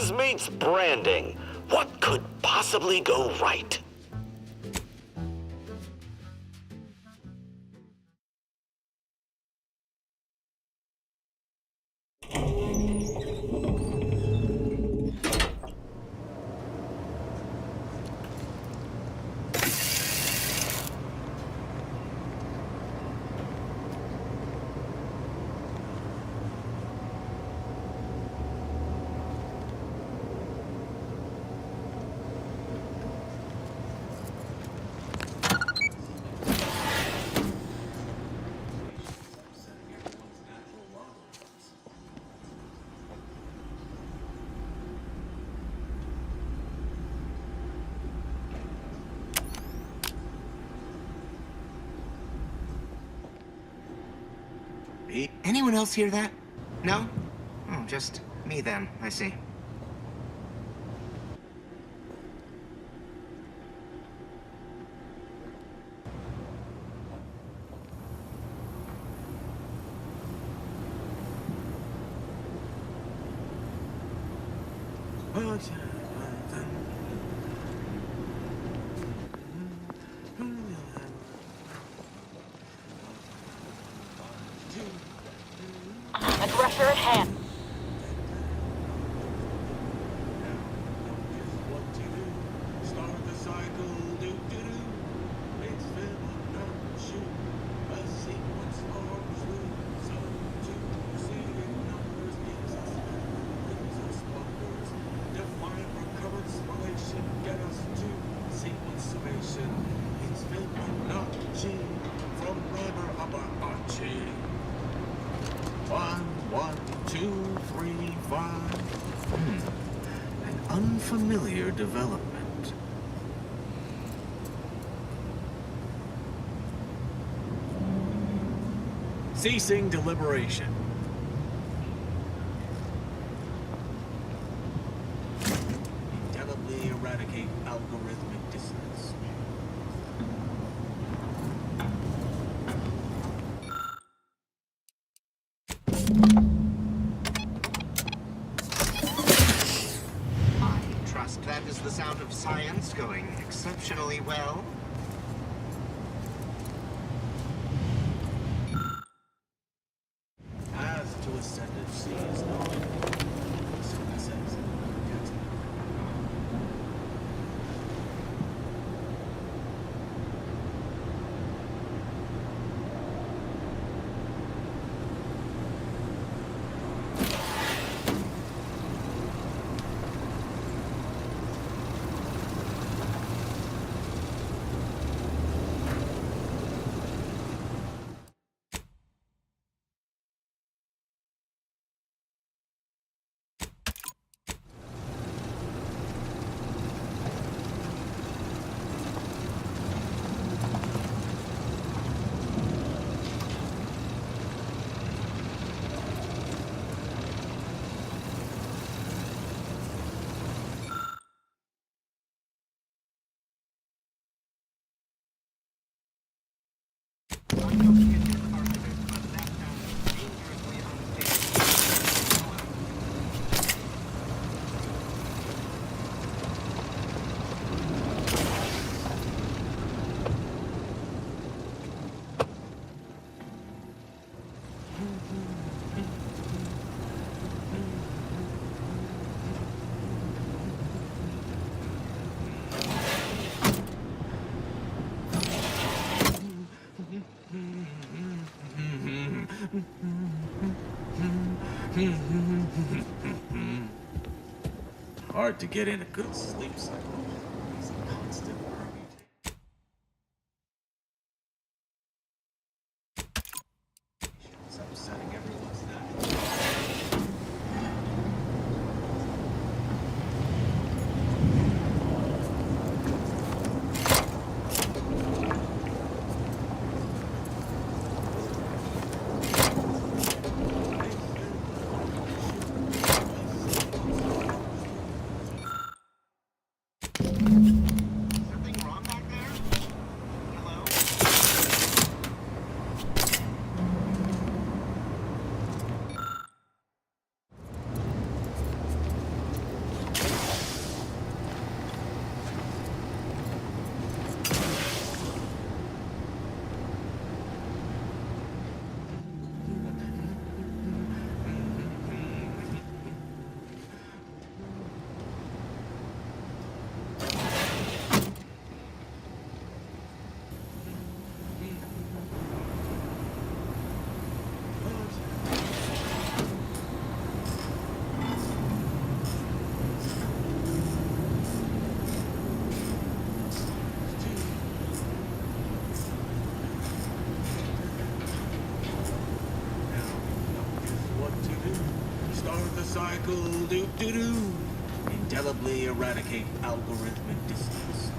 Guns meets branding. What could possibly go right? Anyone else hear that? No? Oh, just me then, I see. Aggressor at hand. An unfamiliar development. Ceasing deliberation. Indelibly eradicate algorithmic dissonance. I trust that is the sound of science going exceptionally well. As to ascendancy is known. Hard to get in a good sleep cycle. It's a constant permutation. It's upsetting everyone's night. Doo-doo. Indelibly eradicate algorithmic dissonance.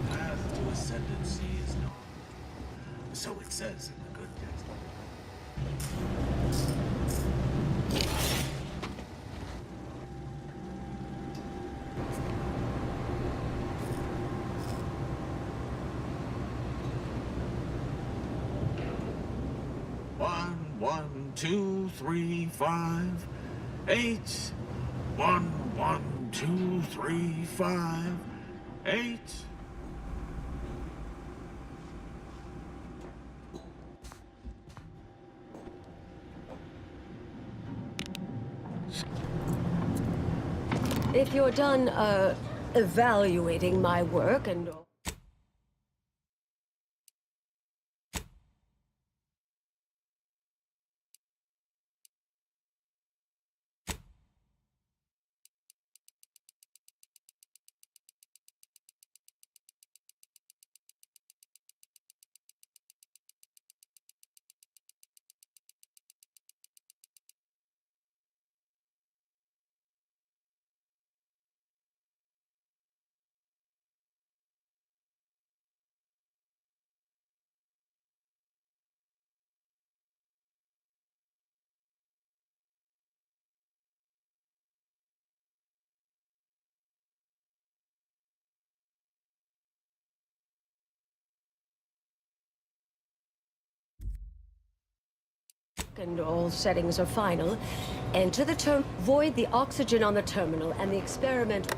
Path to ascendancy is known. So it says in the good text. One, 2, 3, 5, 8. 1, 2, 3, 5, 8. If you're done, evaluating my work and... and all settings are final. Enter the term, void the oxygen on the terminal, and the experiment...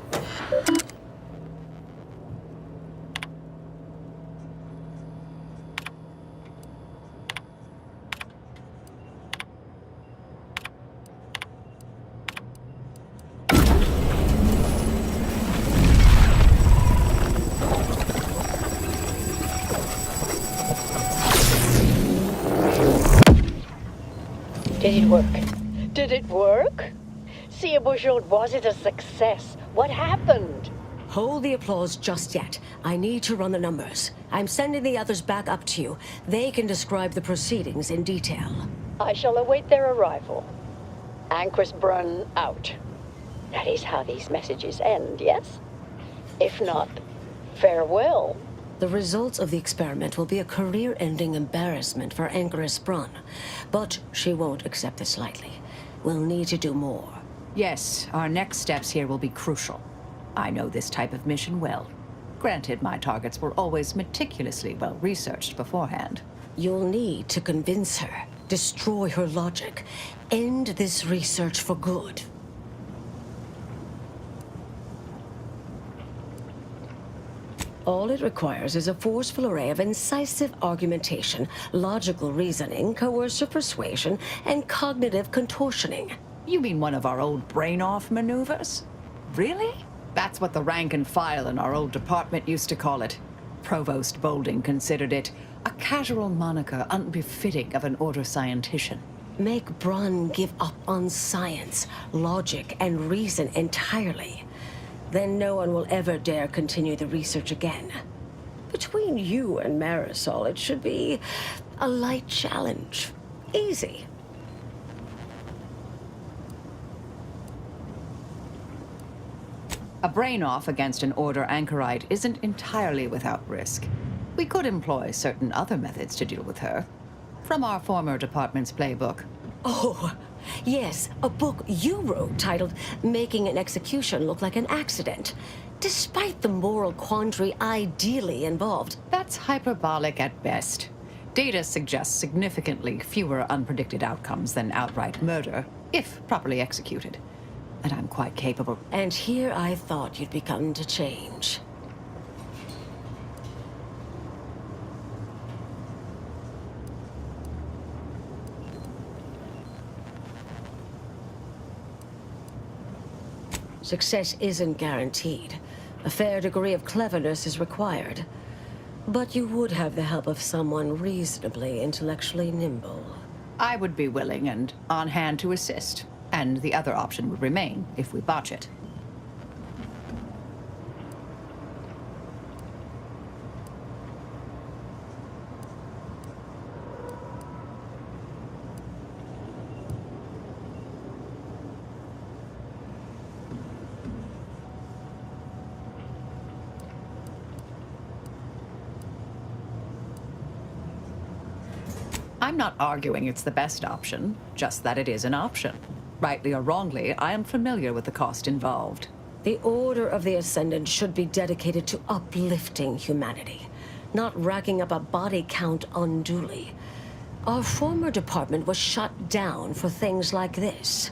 Did it work? Did it work? See, Bouchard, was it a success? What happened? Hold the applause just yet. I need to run the numbers. I'm sending the others back up to you. They can describe the proceedings in detail. I shall await their arrival. Anchor's Brun out. That is how these messages end, yes? If not, farewell. The results of the experiment will be a career-ending embarrassment for Anchoress Brun. But she won't accept this lightly. We'll need to do more. Yes, our next steps here will be crucial. I know this type of mission well. Granted, my targets were always meticulously well-researched beforehand. You'll need to convince her, destroy her logic, end this research for good. All it requires is a forceful array of incisive argumentation, logical reasoning, coercive persuasion, and cognitive contortioning. You mean one of our old brain-off maneuvers? Really? That's what the rank and file in our old department used to call it. Provost Bolding considered it a casual moniker unbefitting of an order scientician. Make Brun give up on science, logic, and reason entirely. Then no one will ever dare continue the research again. Between you and Marisol, it should be a light challenge. Easy. A brain-off against an order anchorite isn't entirely without risk. We could employ certain other methods to deal with her. From our former department's playbook. Oh, yes, a book you wrote titled Making an Execution Look Like an Accident, despite the moral quandary ideally involved. That's hyperbolic at best. Data suggests significantly fewer unpredicted outcomes than outright murder, if properly executed. And I'm quite capable. And here I thought you'd begun to change. Success isn't guaranteed. A fair degree of cleverness is required. But you would have the help of someone reasonably intellectually nimble. I would be willing and on hand to assist, and the other option would remain if we botch it. I'm not arguing it's the best option, just that it is an option. Rightly or wrongly, I am familiar with the cost involved. The Order of the Ascendant should be dedicated to uplifting humanity, not racking up a body count unduly. Our former department was shut down for things like this.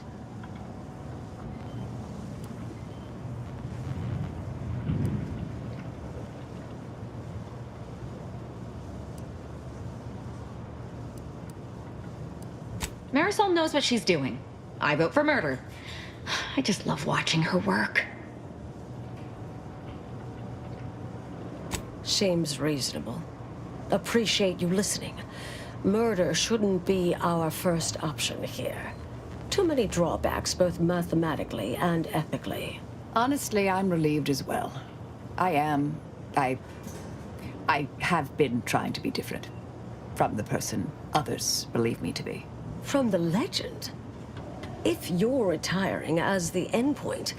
Marisol knows what she's doing. I vote for murder. I just love watching her work. Seems reasonable. Appreciate you listening. Murder shouldn't be our first option here. Too many drawbacks, both mathematically and ethically. Honestly, I'm relieved as well. I have been trying to be different. From the person others believe me to be. From the legend? If you're retiring as the endpoint,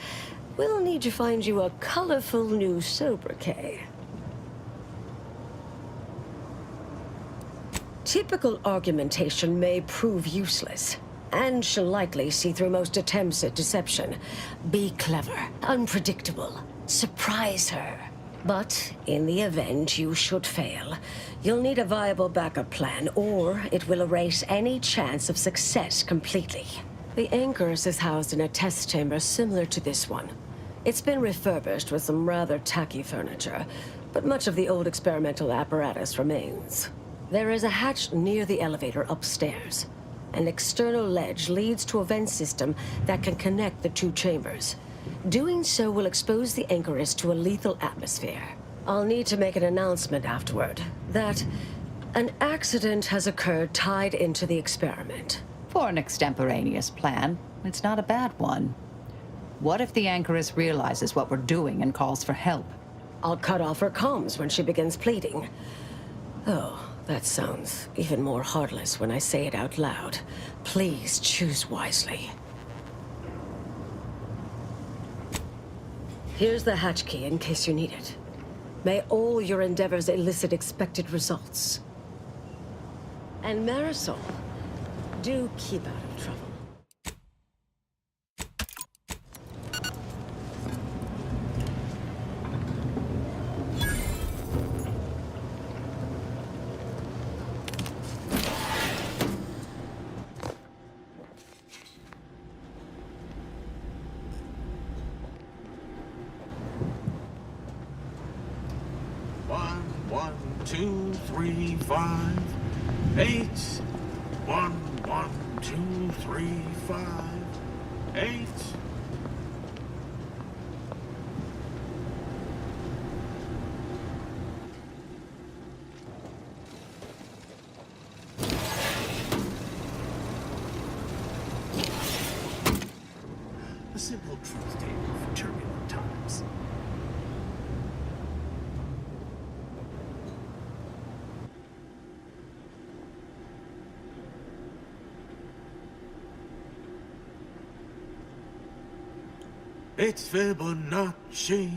we'll need to find you a colorful new sobriquet. Typical argumentation may prove useless, and she'll likely see through most attempts at deception. Be clever, unpredictable, surprise her. But in the event you should fail, you'll need a viable backup plan, or it will erase any chance of success completely. The Anchorus is housed in a test chamber similar to this one. It's been refurbished with some rather tacky furniture, but much of the old experimental apparatus remains. There is a hatch near the elevator upstairs. An external ledge leads to a vent system that can connect the two chambers. Doing so will expose the Anchorus to a lethal atmosphere. I'll need to make an announcement afterward that an accident has occurred tied into the experiment. For an extemporaneous plan, it's not a bad one. What if the Anchorus realizes what we're doing and calls for help? I'll cut off her comms when she begins pleading. Oh, that sounds even more heartless when I say it out loud. Please choose wisely. Here's the hatch key in case you need it. May all your endeavors elicit expected results. And Marisol, do keep out of trouble. One, 2, 3, 5, 8. 1, 2, 3, 5, 8. A simple truth table for turbulent times. It's Fibonacci.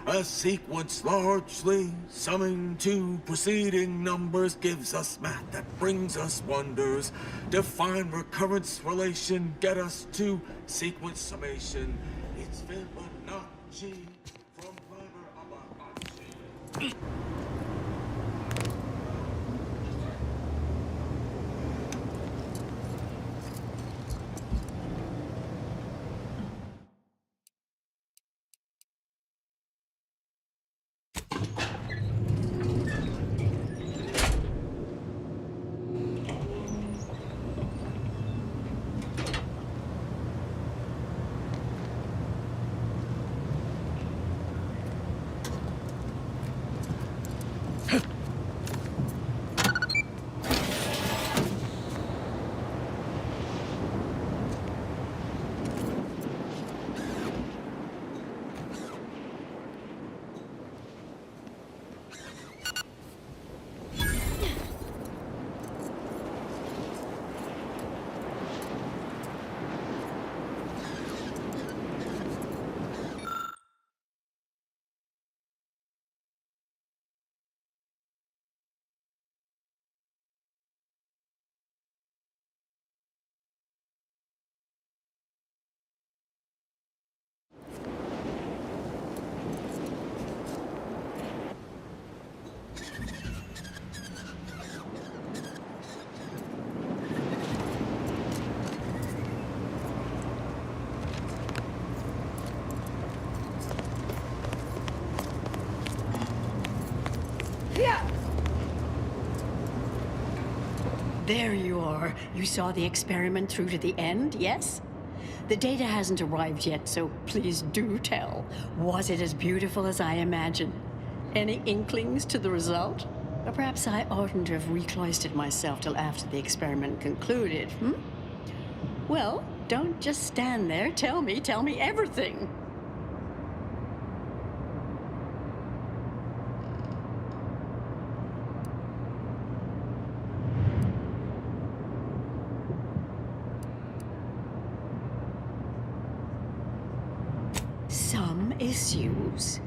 A sequence largely summing to preceding numbers gives us math that brings us wonders. Define recurrence relation, get us to sequence summation. It's Fibonacci from Liber Abacaxi. There you are. You saw the experiment through to the end, yes? The data hasn't arrived yet, so please do tell. Was it as beautiful as I imagined? Any inklings to the result? Or perhaps I oughtn't to have recloistered myself till after the experiment concluded, Well, don't just stand there. Tell me everything. Some issues.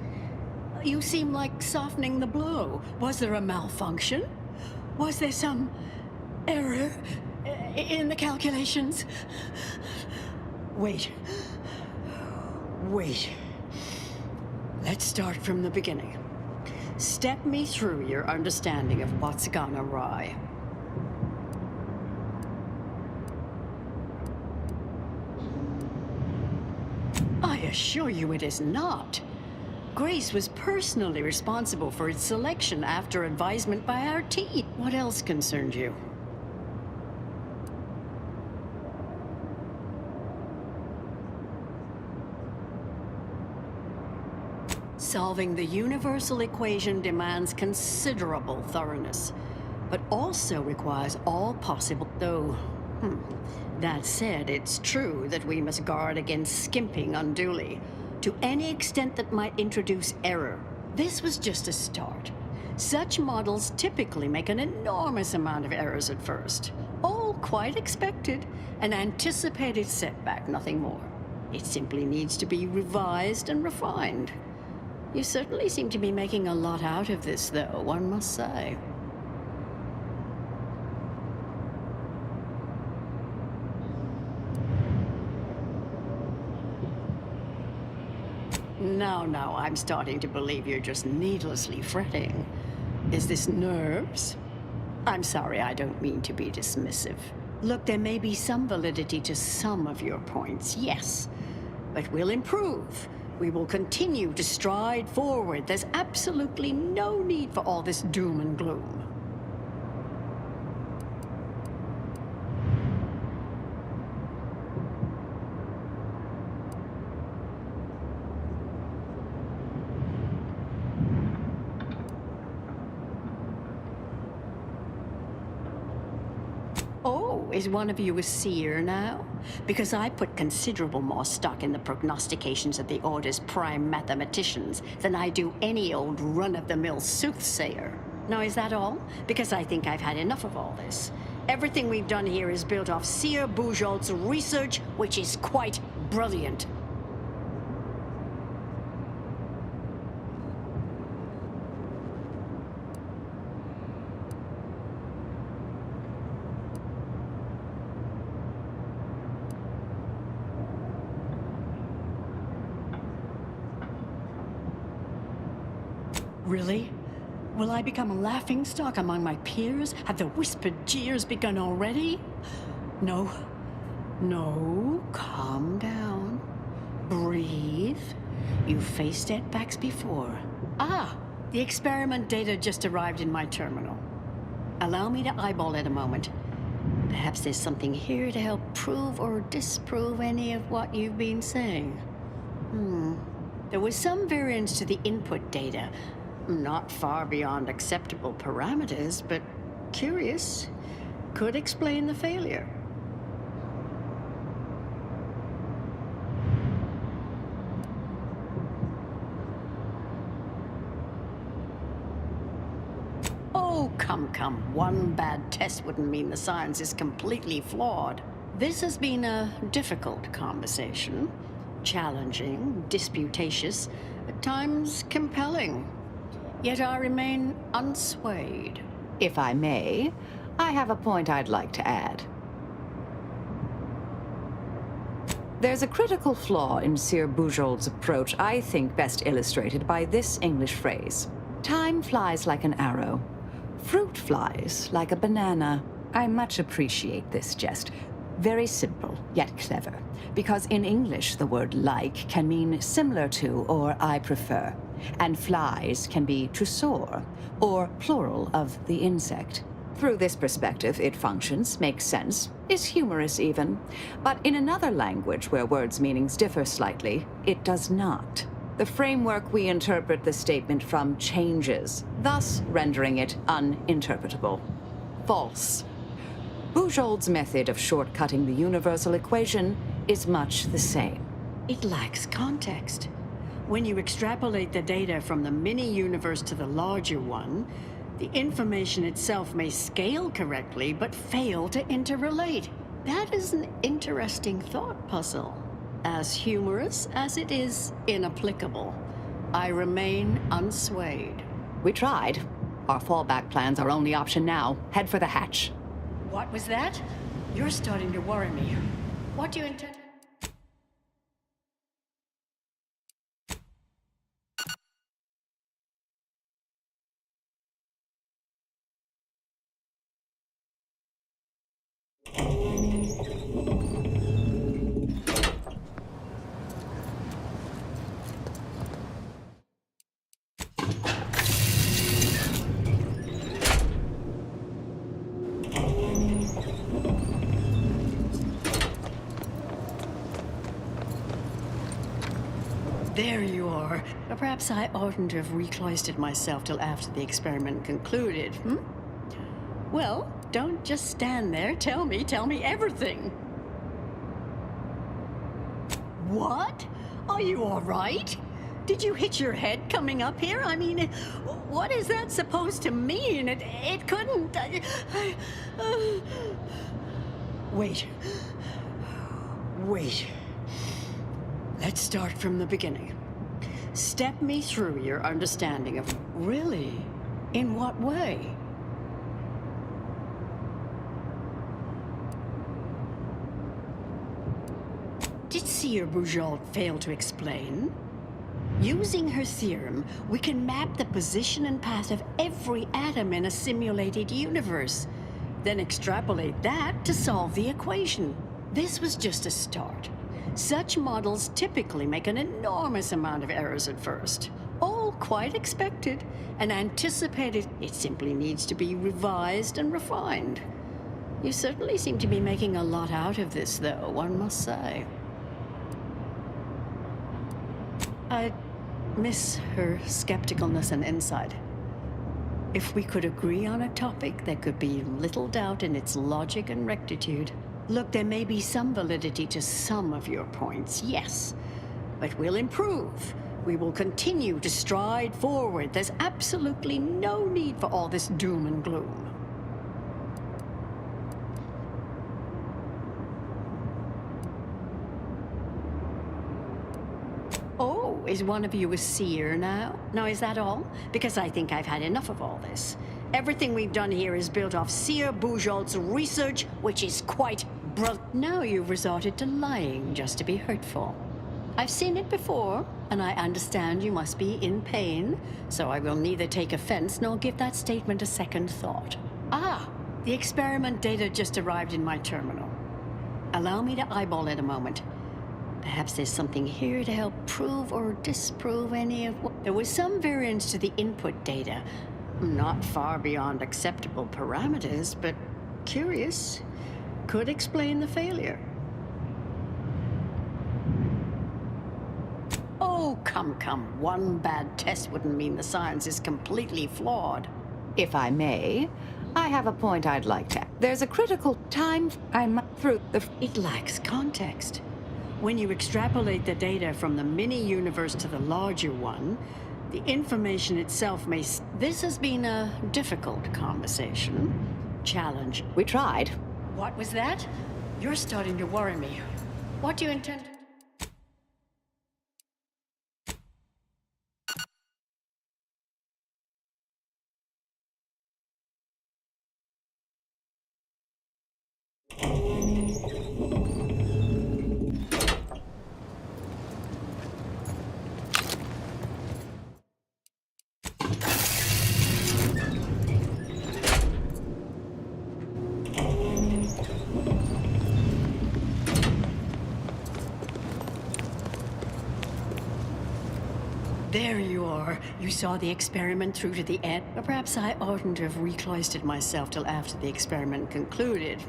You seem like softening the blow. Was there a malfunction? Was there some error in the calculations? Wait. Let's start from the beginning. Step me through your understanding of what's gone awry. I assure you it is not. Grace was personally responsible for its selection after advisement by our team. What else concerned you? Solving the universal equation demands considerable thoroughness, but also requires all possible... That said, it's true that we must guard against skimping unduly, to any extent that might introduce error. This was just a start. Such models typically make an enormous amount of errors at first. All quite expected, an anticipated setback, nothing more. It simply needs to be revised and refined. You certainly seem to be making a lot out of this, though, one must say. Now, I'm starting to believe you're just needlessly fretting. Is this nerves? I'm sorry, I don't mean to be dismissive. Look, there may be some validity to some of your points, yes. But we'll improve. We will continue to stride forward. There's absolutely no need for all this doom and gloom. Oh, is one of you a seer now? Because I put considerable more stock in the prognostications of the Order's prime mathematicians than I do any old run-of-the-mill soothsayer. Now, is that all? Because I think I've had enough of all this. Everything we've done here is built off Seer Bujold's research, which is quite brilliant. Really? Will I become a laughingstock among my peers? Have the whispered jeers begun already? No. No, calm down. Breathe. You've faced setbacks before. Ah, the experiment data just arrived in my terminal. Allow me to eyeball it a moment. Perhaps there's something here to help prove or disprove any of what you've been saying. There was some variance to the input data. Not far beyond acceptable parameters, but curious. Could explain the failure. Oh, come. One bad test wouldn't mean the science is completely flawed. This has been a difficult conversation. Challenging, disputatious, at times compelling. Yet I remain unswayed. If I may, I have a point I'd like to add. There's a critical flaw in Sir Bujold's approach I think best illustrated by this English phrase. Time flies like an arrow. Fruit flies like a banana. I much appreciate this jest. Very simple, yet clever. Because in English, the word like can mean similar to or I prefer. And flies can be to soar, or plural of the insect. Through this perspective, it functions, makes sense, is humorous even. But in another language where words' meanings differ slightly, it does not. The framework we interpret the statement from changes, thus rendering it uninterpretable. False. Bujold's method of shortcutting the universal equation is much the same. It lacks context. When you extrapolate the data from the mini-universe to the larger one, the information itself may scale correctly, but fail to interrelate. That is an interesting thought puzzle. As humorous as it is inapplicable. I remain unswayed. We tried. Our fallback plan's our only option now. Head for the hatch. What was that? You're starting to worry me. What do you intend? There you are. Perhaps I oughtn't to have recloistered myself till after the experiment concluded, Well, don't just stand there. Tell me everything. What? Are you all right? Did you hit your head coming up here? I mean, what is that supposed to mean? It couldn't... Wait. Let's start from the beginning. Step me through your understanding of... Really? In what way? Did Sir Bujold fail to explain? Using her theorem, we can map the position and path of every atom in a simulated universe, then extrapolate that to solve the equation. This was just a start. Such models typically make an enormous amount of errors at first. All quite expected and anticipated. It simply needs to be revised and refined. You certainly seem to be making a lot out of this, though, one must say. I miss her skepticalness and insight. If we could agree on a topic, there could be little doubt in its logic and rectitude. Look, there may be some validity to some of your points, yes. But we'll improve. We will continue to stride forward. There's absolutely no need for all this doom and gloom. Oh, is one of you a seer now? Now, is that all? Because I think I've had enough of all this. Everything we've done here is built off Sir Bujold's research, which is quite brilliant. Now you've resorted to lying just to be hurtful. I've seen it before. And I understand you must be in pain, so I will neither take offense nor give that statement a second thought. Ah, the experiment data just arrived in my terminal. Allow me to eyeball it a moment. Perhaps there's something here to help prove or disprove any of what... There was some variance to the input data. Not far beyond acceptable parameters, but curious. Could explain the failure. Oh, come. One bad test wouldn't mean the science is completely flawed. If I may, I have a point I'd like to... There's a critical time I'm through the... It lacks context. When you extrapolate the data from the mini-universe to the larger one, the information itself may... This has been a difficult conversation. Challenge. We tried. What was that? You're starting to worry me. What do you intend... There you are. You saw the experiment through to the end. Or perhaps I oughtn't have recloistered myself till after the experiment concluded,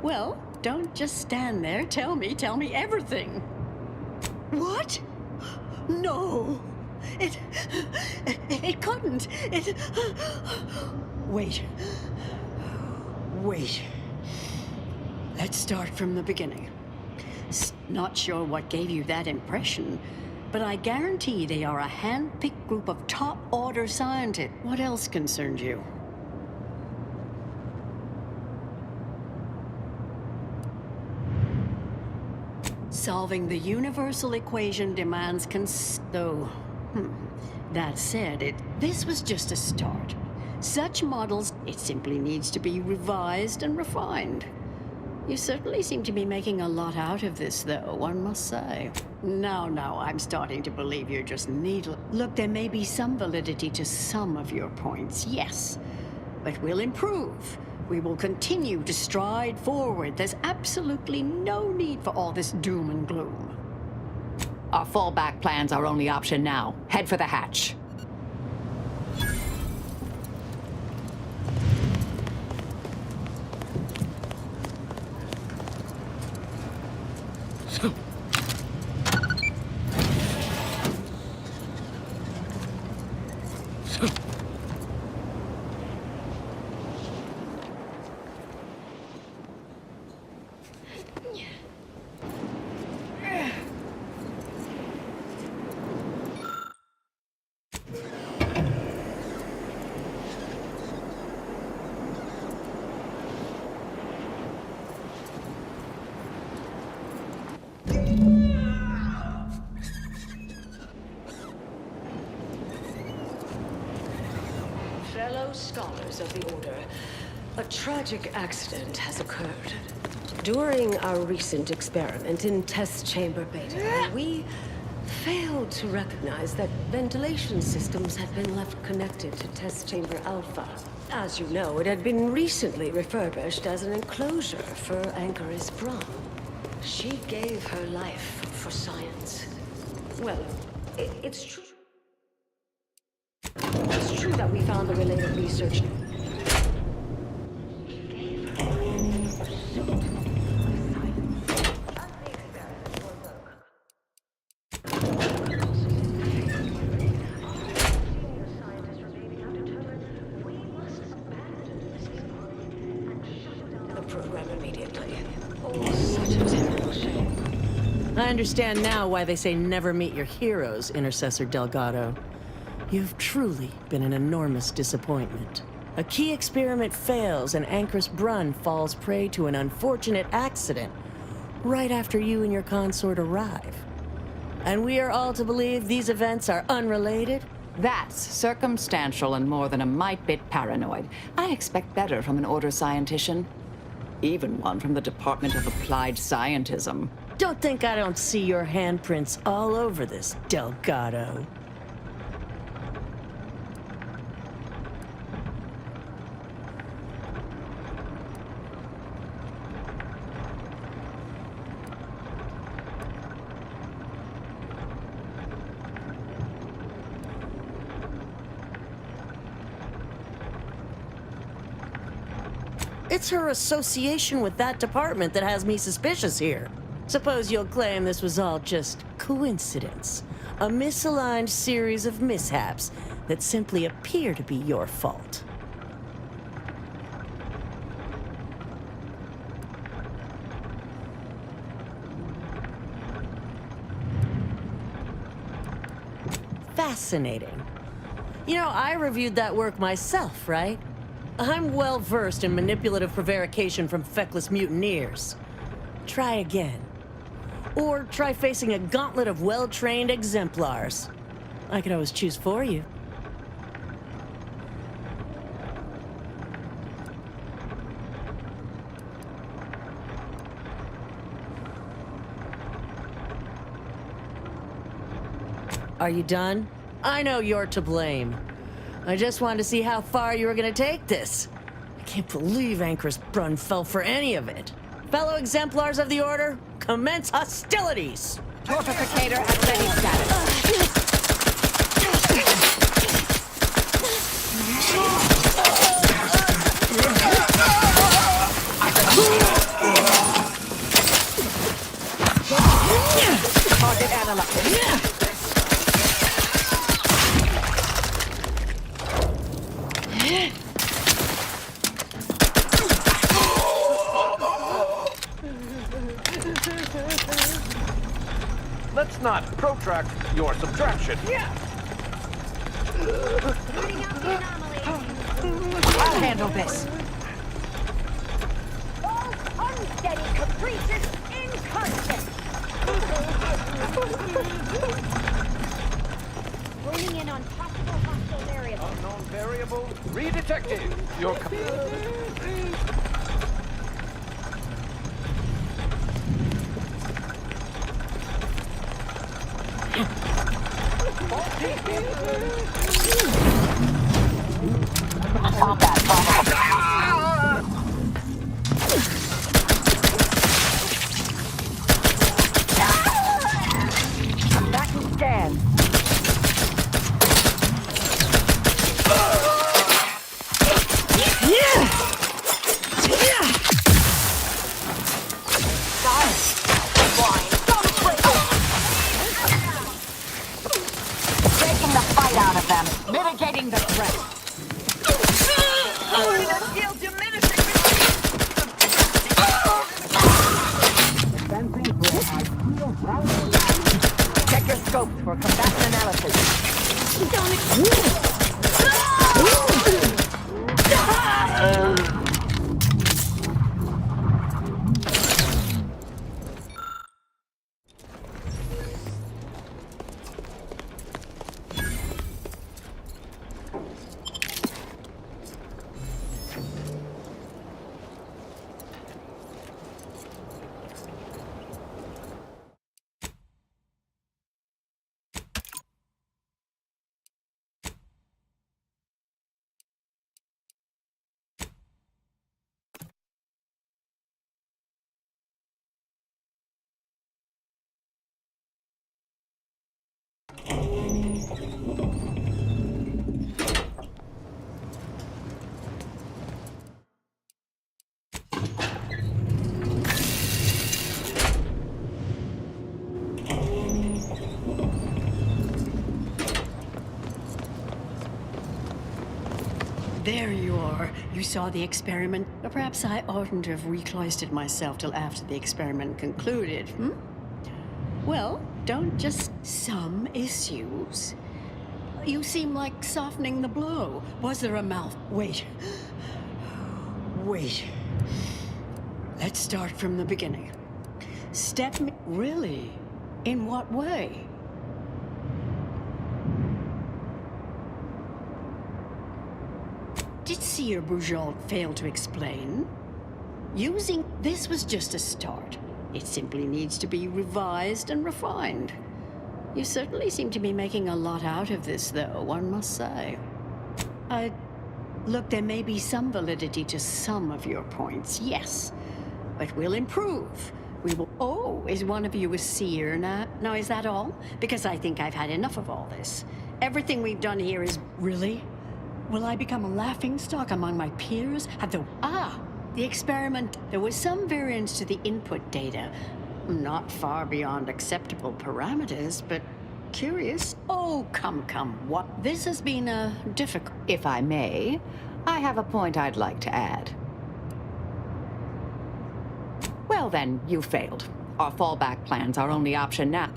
Well, don't just stand there. Tell me everything. What? No. It couldn't. Wait. Let's start from the beginning. Not sure what gave you that impression, but I guarantee they are a hand-picked group of top-order scientists. What else concerns you? Solving the universal equation demands That said, this was just a start. Such models, it simply needs to be revised and refined. You certainly seem to be making a lot out of this, though, one must say. Now, I'm starting to believe you're just needless. Look, there may be some validity to some of your points, yes. But we'll improve. We will continue to stride forward. There's absolutely no need for all this doom and gloom. Our fallback plan's our only option now. Head for the hatch. Fellow scholars of the Order, a tragic accident has occurred. During our recent experiment in Test Chamber Beta, we failed to recognize that ventilation systems had been left connected to Test Chamber Alpha. As you know, it had been recently refurbished as an enclosure for Anchoris Brun. She gave her life for science. Well, it's true. It's true that we found the related research. The program immediately. Oh, such a terrible shame. I understand now why they say never meet your heroes, Intercessor Delgado. You've truly been an enormous disappointment. A key experiment fails and Anchoris Brun falls prey to an unfortunate accident right after you and your consort arrive. And we are all to believe these events are unrelated? That's circumstantial and more than a mite bit paranoid. I expect better from an Order scientician. Even one from the Department of Applied Scientism. Don't think I don't see your handprints all over this, Delgado. It's her association with that department that has me suspicious here. Suppose you'll claim this was all just coincidence. A misaligned series of mishaps that simply appear to be your fault. Fascinating. You know, I reviewed that work myself, right? I'm well versed in manipulative prevarication from feckless mutineers. Try again. Or try facing a gauntlet of well-trained exemplars. I could always choose for you. Are you done? I know you're to blame. I just wanted to see how far you were gonna take this. I can't believe Ankrus Brunn fell for any of it. Fellow exemplars of the Order, commence hostilities! Tortificator at ready status. Target analyzed. Let's not protract your subtraction. I'll handle this. All unsteady caprices inconstant. Honing in on possible hostile variables. Unknown variable redetected. Your Back and stand. Taking the fight out of them. Mitigating the threat. Check your scopes for combatant analysis. There you are. You saw the experiment. But perhaps I oughtn't have recloistered myself till after the experiment concluded, Well, don't just some issues. You seem like softening the blow. Was there a mouth? Wait. Wait. Let's start from the beginning. Really? In what way? Did Seer Bujold fail to explain? Using this was just a start. It simply needs to be revised and refined. You certainly seem to be making a lot out of this, though, one must say. Look, there may be some validity to some of your points, yes. But we'll improve. We will... Oh, is one of you a seer now? Now, is that all? Because I think I've had enough of all this. Everything we've done here is... Really? Will I become a laughingstock among my peers? The experiment. There was some variance to the input data. Not far beyond acceptable parameters, but curious. Oh, come. What? This has been a difficult... If I may, I have a point I'd like to add. Well then, you failed. Our fallback plan's our only option now.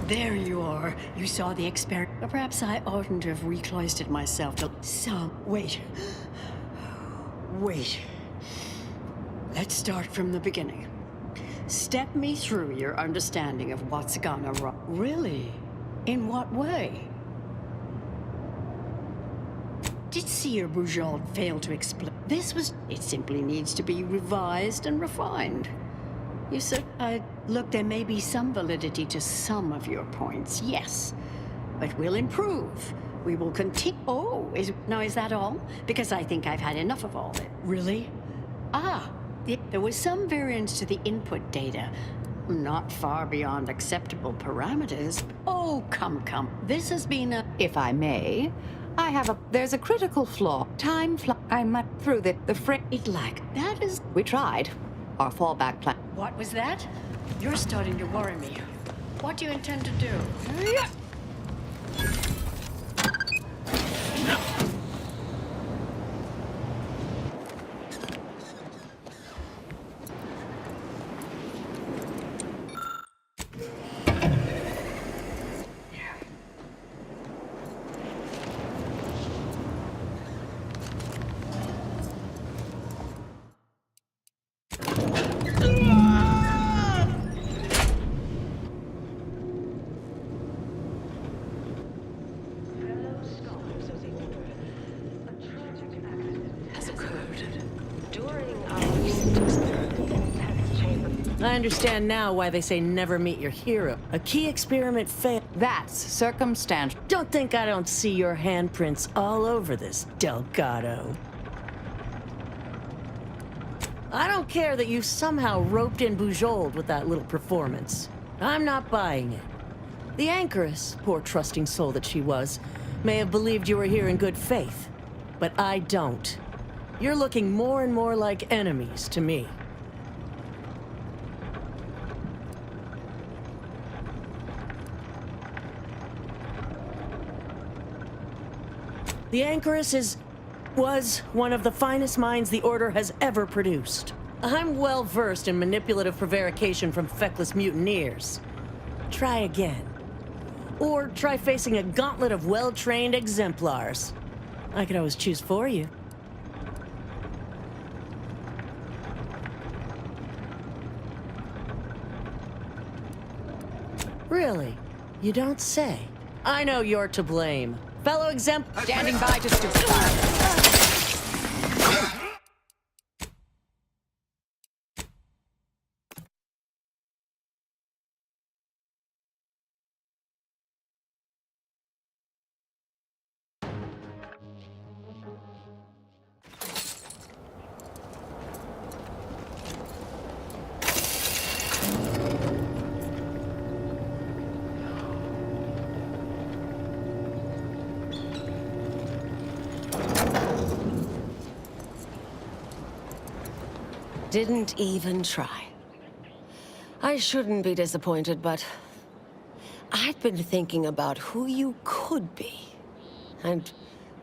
There you are. You saw the experiment. Perhaps I oughtn't to have recloistered myself to... Wait. Let's start from the beginning. Step me through your understanding of what's gone wrong. Really? In what way? Did Seer Bujold fail to explain? It simply needs to be revised and refined. You said, look, there may be some validity to some of your points, yes. But we'll improve. We will continue. Oh, is that all? Because I think I've had enough of all this. Really? There was some variance to the input data. Not far beyond acceptable parameters. Oh, come. This has been a... If I may, there's a critical flaw. I'm through the That is... We tried. Our fallback plan. What was that? You're starting to worry me. What do you intend to do? I understand now why they say never meet your hero. A key experiment failed. That's circumstantial. Don't think I don't see your handprints all over this, Delgado. I don't care that you somehow roped in Bujold with that little performance. I'm not buying it. The Anchoress, poor trusting soul that she was, may have believed you were here in good faith. But I don't. You're looking more and more like enemies to me. The Anchoress was one of the finest minds the Order has ever produced. I'm well versed in manipulative prevarication from feckless mutineers. Try again. Or try facing a gauntlet of well-trained exemplars. I could always choose for you. Really? You don't say. I know you're to blame. Fellow exempt... Standing by to stupefy. Didn't even try. I shouldn't be disappointed, but I've been thinking about who you could be, and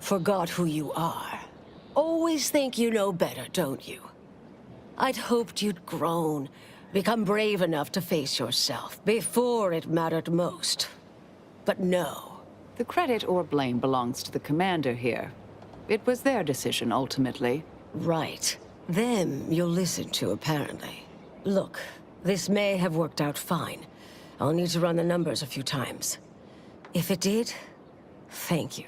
forgot who you are. Always think you know better, don't you? I'd hoped you'd grown, become brave enough to face yourself before it mattered most. But no. The credit or blame belongs to the commander here. It was their decision, ultimately. Right. Them you'll listen to, apparently. Look, this may have worked out fine. I'll need to run the numbers a few times. If it did, thank you.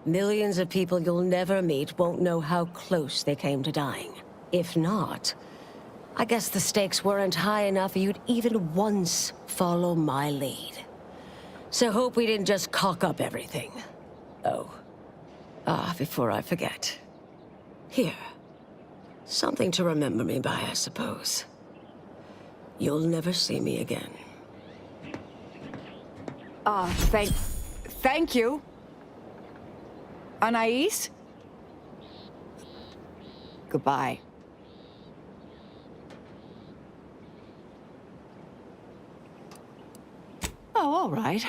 Millions of people you'll never meet won't know how close they came to dying. If not, I guess the stakes weren't high enough you'd even once follow my lead. So hope we didn't just cock up everything. Oh. Before I forget. Here. Something to remember me by, I suppose. You'll never see me again. Thank you. Anais? Goodbye. Oh, all right.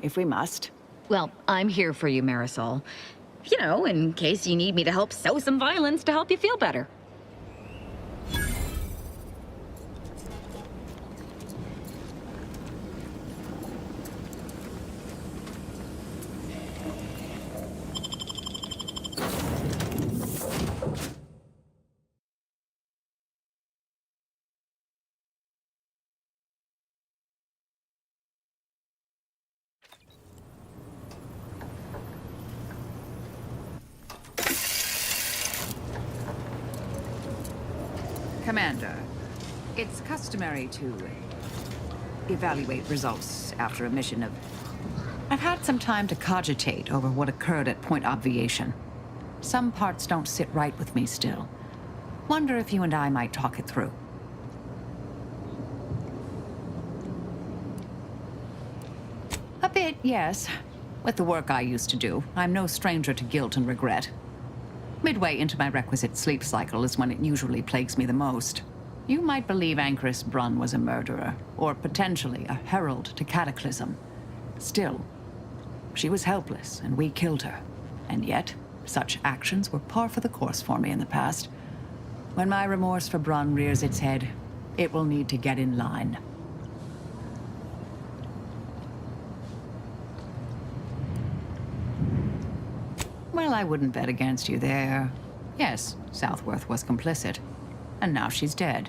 If we must. Well, I'm here for you, Marisol. You know, in case you need me to help sow some violence to help you feel better. Commander, it's customary to evaluate results after a mission of... I've had some time to cogitate over what occurred at Point Obviation. Some parts don't sit right with me still. Wonder if you and I might talk it through. A bit, yes. With the work I used to do, I'm no stranger to guilt and regret. Midway into my requisite sleep cycle is when it usually plagues me the most. You might believe Ankrys Brun was a murderer, or potentially a herald to Cataclysm. Still, she was helpless, and we killed her. And yet, such actions were par for the course for me in the past. When my remorse for Brun rears its head, it will need to get in line. Well, I wouldn't bet against you there. Yes, Southworth was complicit. And now she's dead.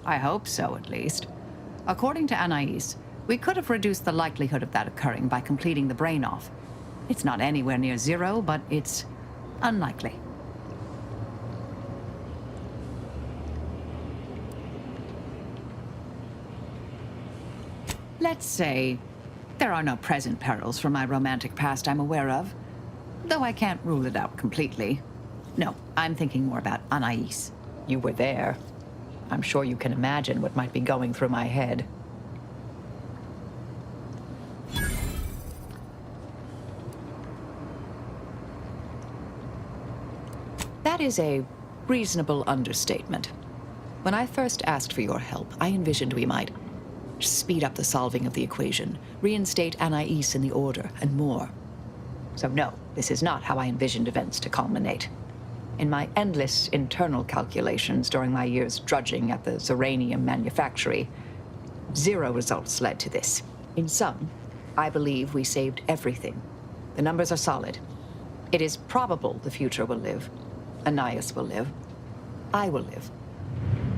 I hope so, at least. According to Anais, we could have reduced the likelihood of that occurring by completing the brain-off. It's not anywhere near zero, but it's unlikely. Let's say there are no present perils from my romantic past I'm aware of, though I can't rule it out completely. No, I'm thinking more about Anais. You were there. I'm sure you can imagine what might be going through my head. That is a reasonable understatement. When I first asked for your help, I envisioned we might speed up the solving of the equation, reinstate Anais in the Order, and more. So no, this is not how I envisioned events to culminate. In my endless internal calculations during my years drudging at the Zeranium manufactory, zero results led to this. In sum, I believe we saved everything. The numbers are solid. It is probable the future will live. Anais will live. I will live.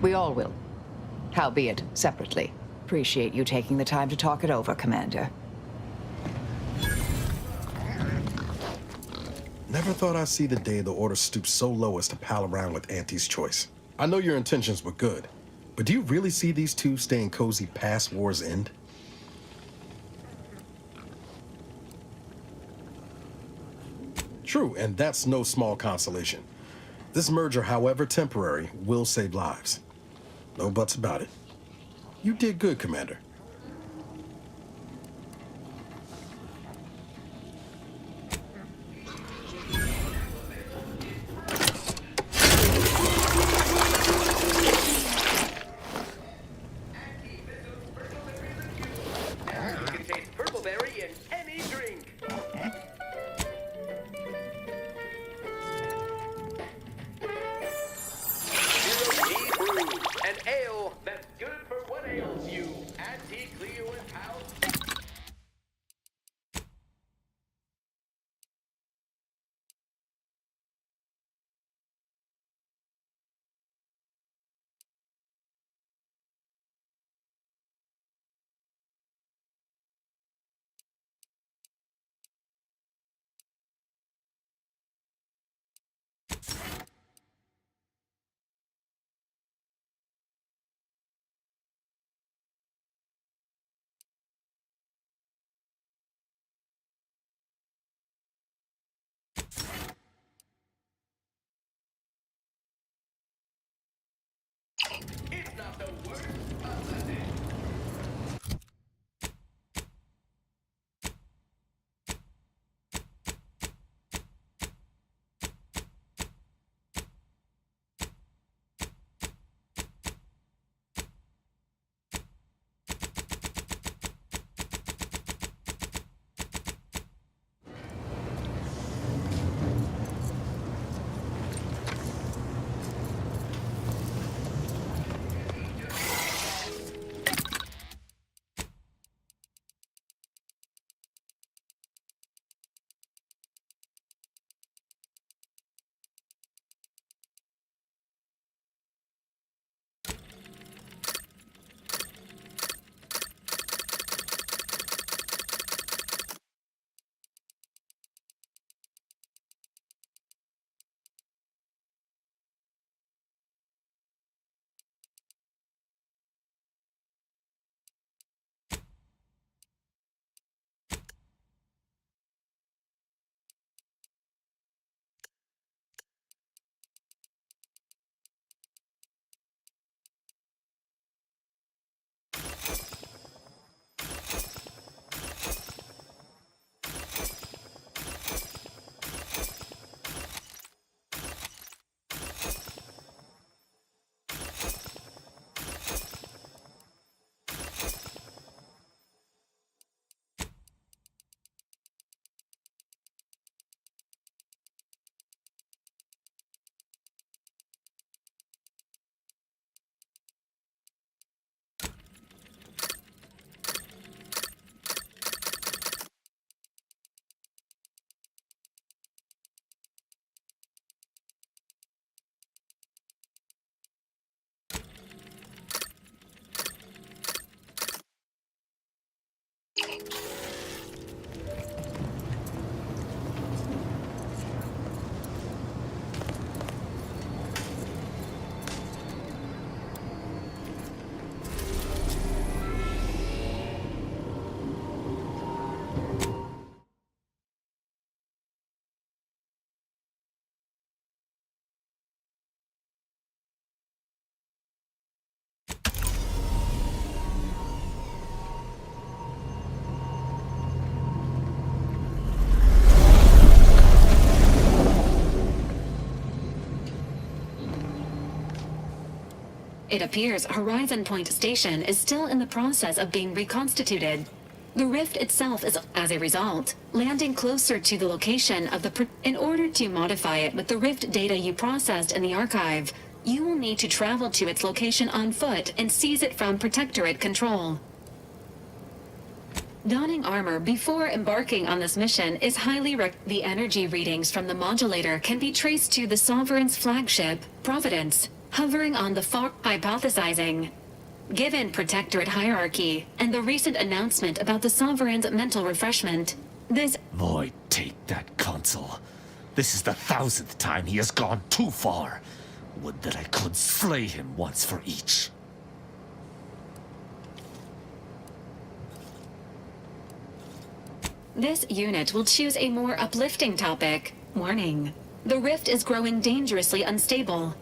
We all will. Howbeit separately. Appreciate you taking the time to talk it over, Commander. Never thought I'd see the day the Order stoops so low as to pal around with Auntie's choice. I know your intentions were good, but do you really see these two staying cozy past war's end? True, and that's no small consolation. This merger, however temporary, will save lives. No buts about it. You did good, Commander. It appears Horizon Point Station is still in the process of being reconstituted. The rift itself is, as a result, landing closer to the location of the... In order to modify it with the rift data you processed in the archive, you will need to travel to its location on foot and seize it from Protectorate control. Donning armor before embarking on this mission is highly The energy readings from the modulator can be traced to the Sovereign's flagship, Providence, hovering on the far hypothesizing. Given Protectorate hierarchy and the recent announcement about the Sovereign's mental refreshment, this... Void, take that console. This is the 1000th time he has gone too far. Would that I could slay him once for each. This unit will choose a more uplifting topic. Warning. The rift is growing dangerously unstable.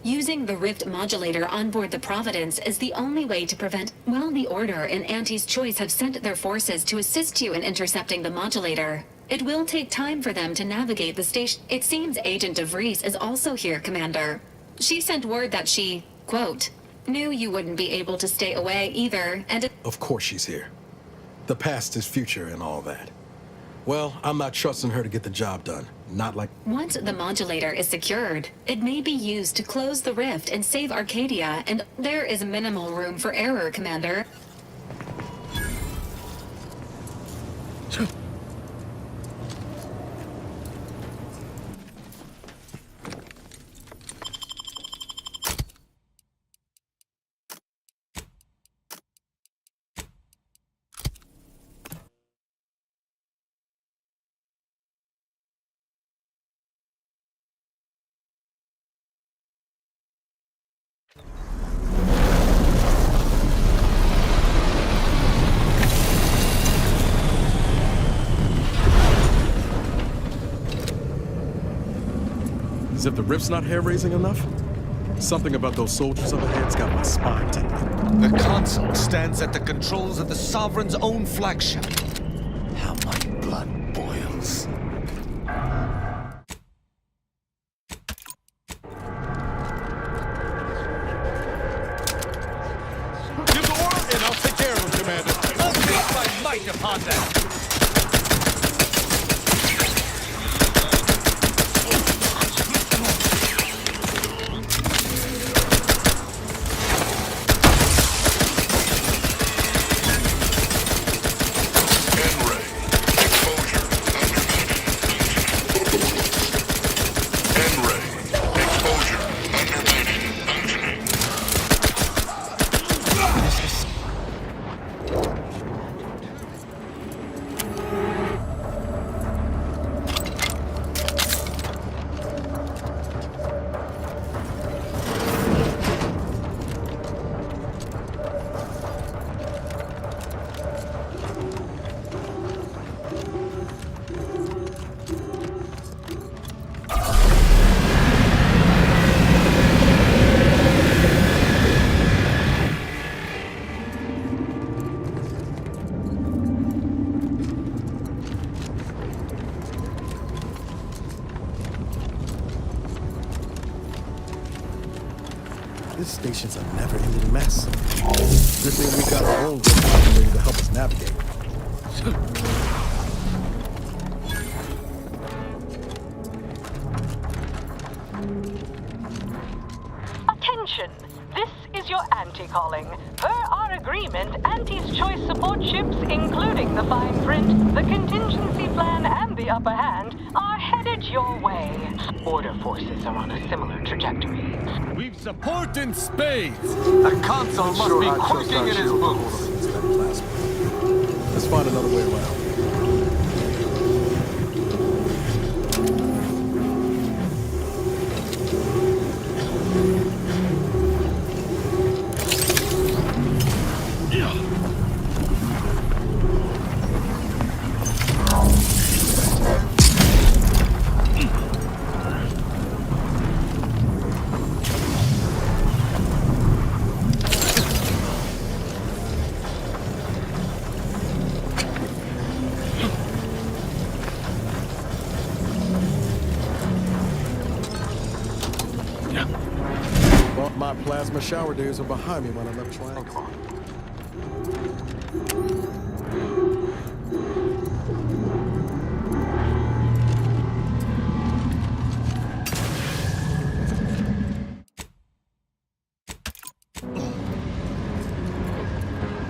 Using the rift modulator on board the Providence is the only way to prevent... While the Order and Auntie's Choice have sent their forces to assist you in intercepting the modulator, it will take time for them to navigate the station. It seems Agent DeVries is also here, Commander. She sent word that she, quote, knew you wouldn't be able to stay away either, and... Of course she's here. The past is future and all that. Well, I'm not trusting her to get the job done. Not like... Once the modulator is secured, it may be used to close the rift and save Arcadia, and there is minimal room for error, Commander. As if the rift's not hair-raising enough? Something about those soldiers up ahead's got my spine tingling. The console stands at the controls of the Sovereign's own flagship. How my blood boils. Give the order, and I'll take care of him, Commander. I'll make my might upon them! This station's a never-ending mess. Good thing we got our own ready to help us navigate. Attention! This is your anti-calling. Per our agreement, Anti's choice support ships, including the fine print, the contingency plan, and the upper hand, are headed your way. Order forces are on a similar trajectory. We've support in spades! The console must be quaking in his boots. Let's find another way around. My plasma shower days are behind me when I left Triangle.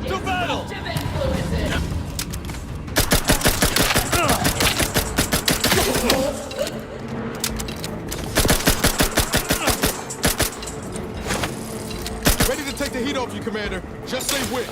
To battle! Ready to take the heat off you, Commander. Just say when.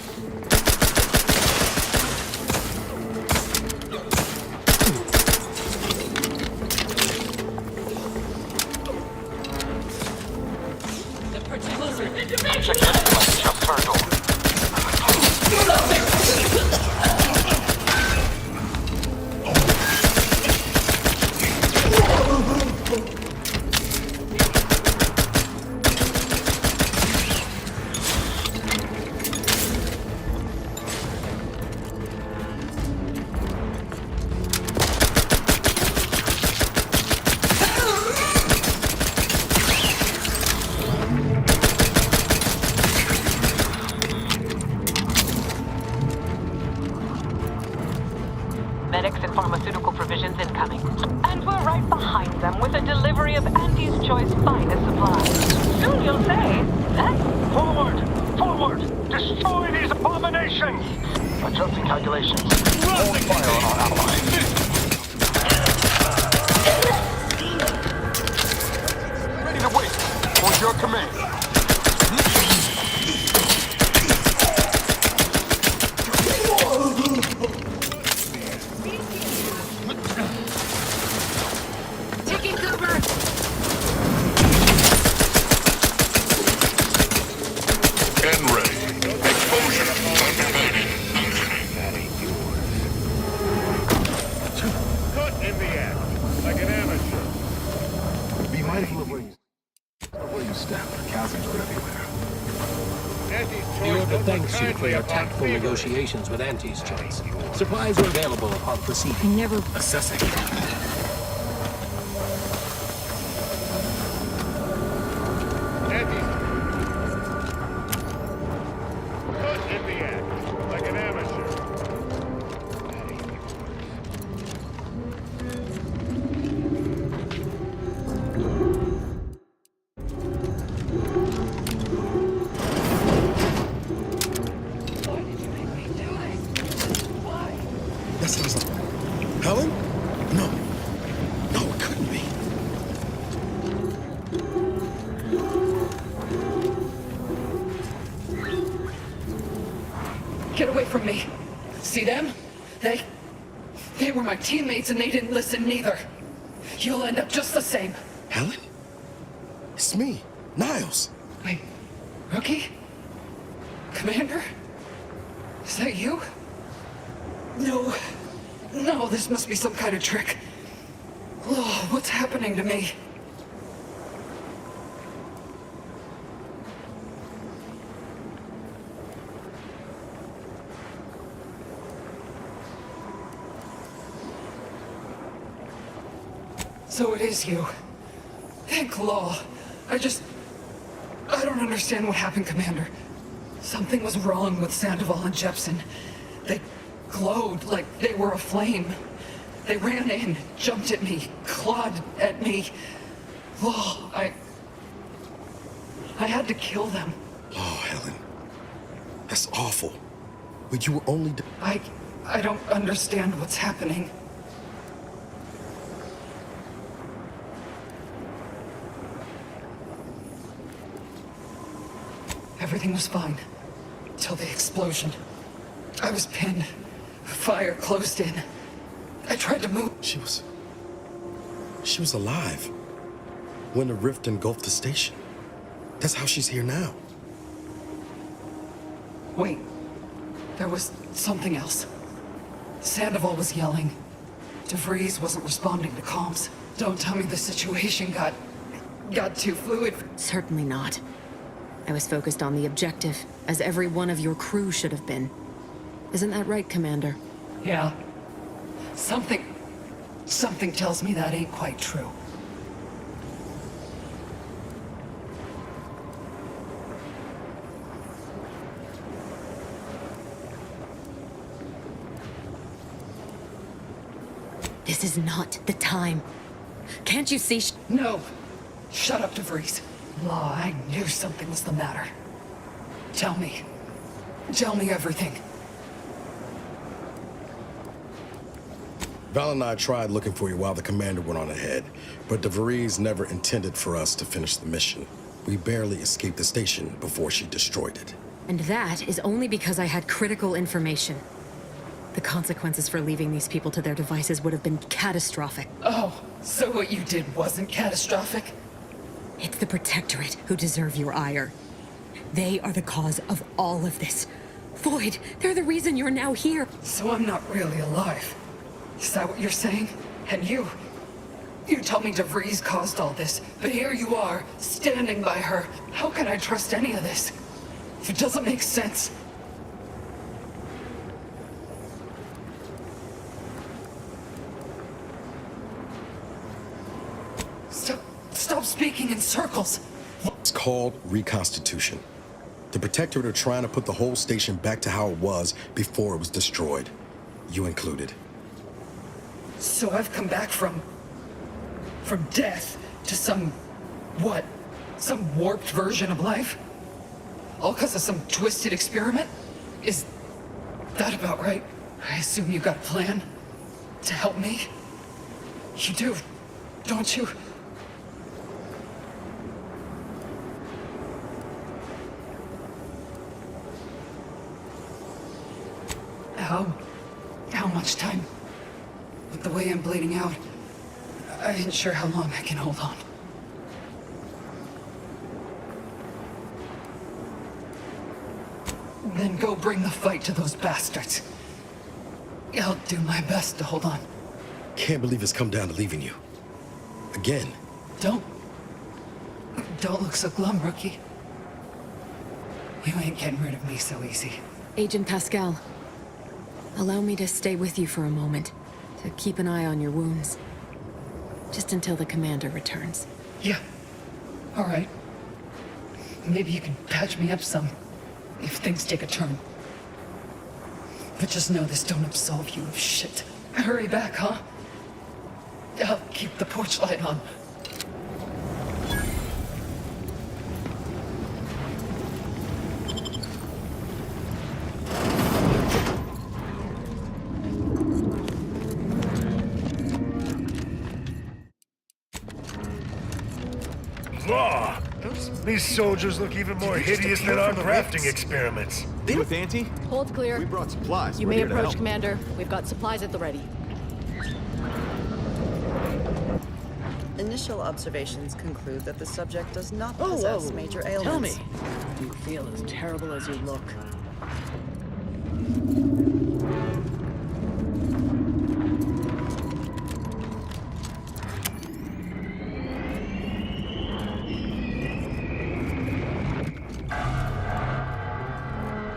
Medics and pharmaceutical provisions incoming. And we're right behind them with a delivery of Anti's choice finest supplies. Soon you'll say, that... Forward! Forward! Destroy these abominations! Adjusting calculations. Hold fire on our allies. Ready to wait. For your command. Taking cover! N-ray. Exposure. The Order thanks you for your tactful negotiations with Auntie's Choice. Supplies are available upon proceeding. Never Assessing. Good in the end, like an amateur. That sounds like... Helen? No. No, it couldn't be. Get away from me. See them? They were my teammates and they didn't listen neither. You'll end up just the same. Helen? It's me, Niles. Wait, Rookie? Commander? Is that you? No. No, this must be some kind of trick. Oh, what's happening to me? So it is you. Thank Law. I don't understand what happened, Commander. Something was wrong with Sandoval and Jepson. They glowed like they were aflame. They ran in, jumped at me, clawed at me. Law, I had to kill them. Oh, Helen. That's awful. But you were only... I don't understand what's happening. Everything was fine. Till the explosion. I was pinned. Fire closed in. I tried to move. She was alive when the rift engulfed the station. That's how she's here now. Wait. There was something else. Sandoval was yelling. DeVries wasn't responding to comms. Don't tell me the situation got too fluid. Certainly not. I was focused on the objective, as every one of your crew should have been. Isn't that right, Commander? Yeah. Something tells me that ain't quite true. This is not the time. Can't you see? No. Shut up, DeVries. Law, I knew something was the matter. Tell me. Tell me everything. Val and I tried looking for you while the commander went on ahead, but DeVries never intended for us to finish the mission. We barely escaped the station before she destroyed it. And that is only because I had critical information. The consequences for leaving these people to their devices would have been catastrophic. Oh, so what you did wasn't catastrophic? It's the Protectorate who deserve your ire. They are the cause of all of this. Void, they're the reason you're now here. So I'm not really alive. Is that what you're saying? And you told me DeVries caused all this, but here you are, standing by her. How can I trust any of this? It doesn't make sense. Stop speaking in circles. It's called reconstitution. The Protectorate are trying to put the whole station back to how it was before it was destroyed. You included. So I've come back from death to some warped version of life? All because of some twisted experiment? Is that about right? I assume you got a plan to help me? You do, don't you? How much time? With the way I'm bleeding out, I ain't sure how long I can hold on. Then go bring the fight to those bastards. I'll do my best to hold on. Can't believe it's come down to leaving you. Again. Don't look so glum, Rookie. You ain't getting rid of me so easy. Agent Pascal, allow me to stay with you for a moment, to keep an eye on your wounds. Just until the commander returns. Yeah. All right. Maybe you can patch me up some, if things take a turn. But just know this don't absolve you of shit. Hurry back, huh? I'll keep the porch light on. These soldiers look even more hideous than our crafting experiments. You with Auntie? Hold clear. We brought supplies. You We're may here to approach, help. Commander. We've got supplies at the ready. Initial observations conclude that the subject does not possess major ailments. Tell me, do you feel as terrible as you look?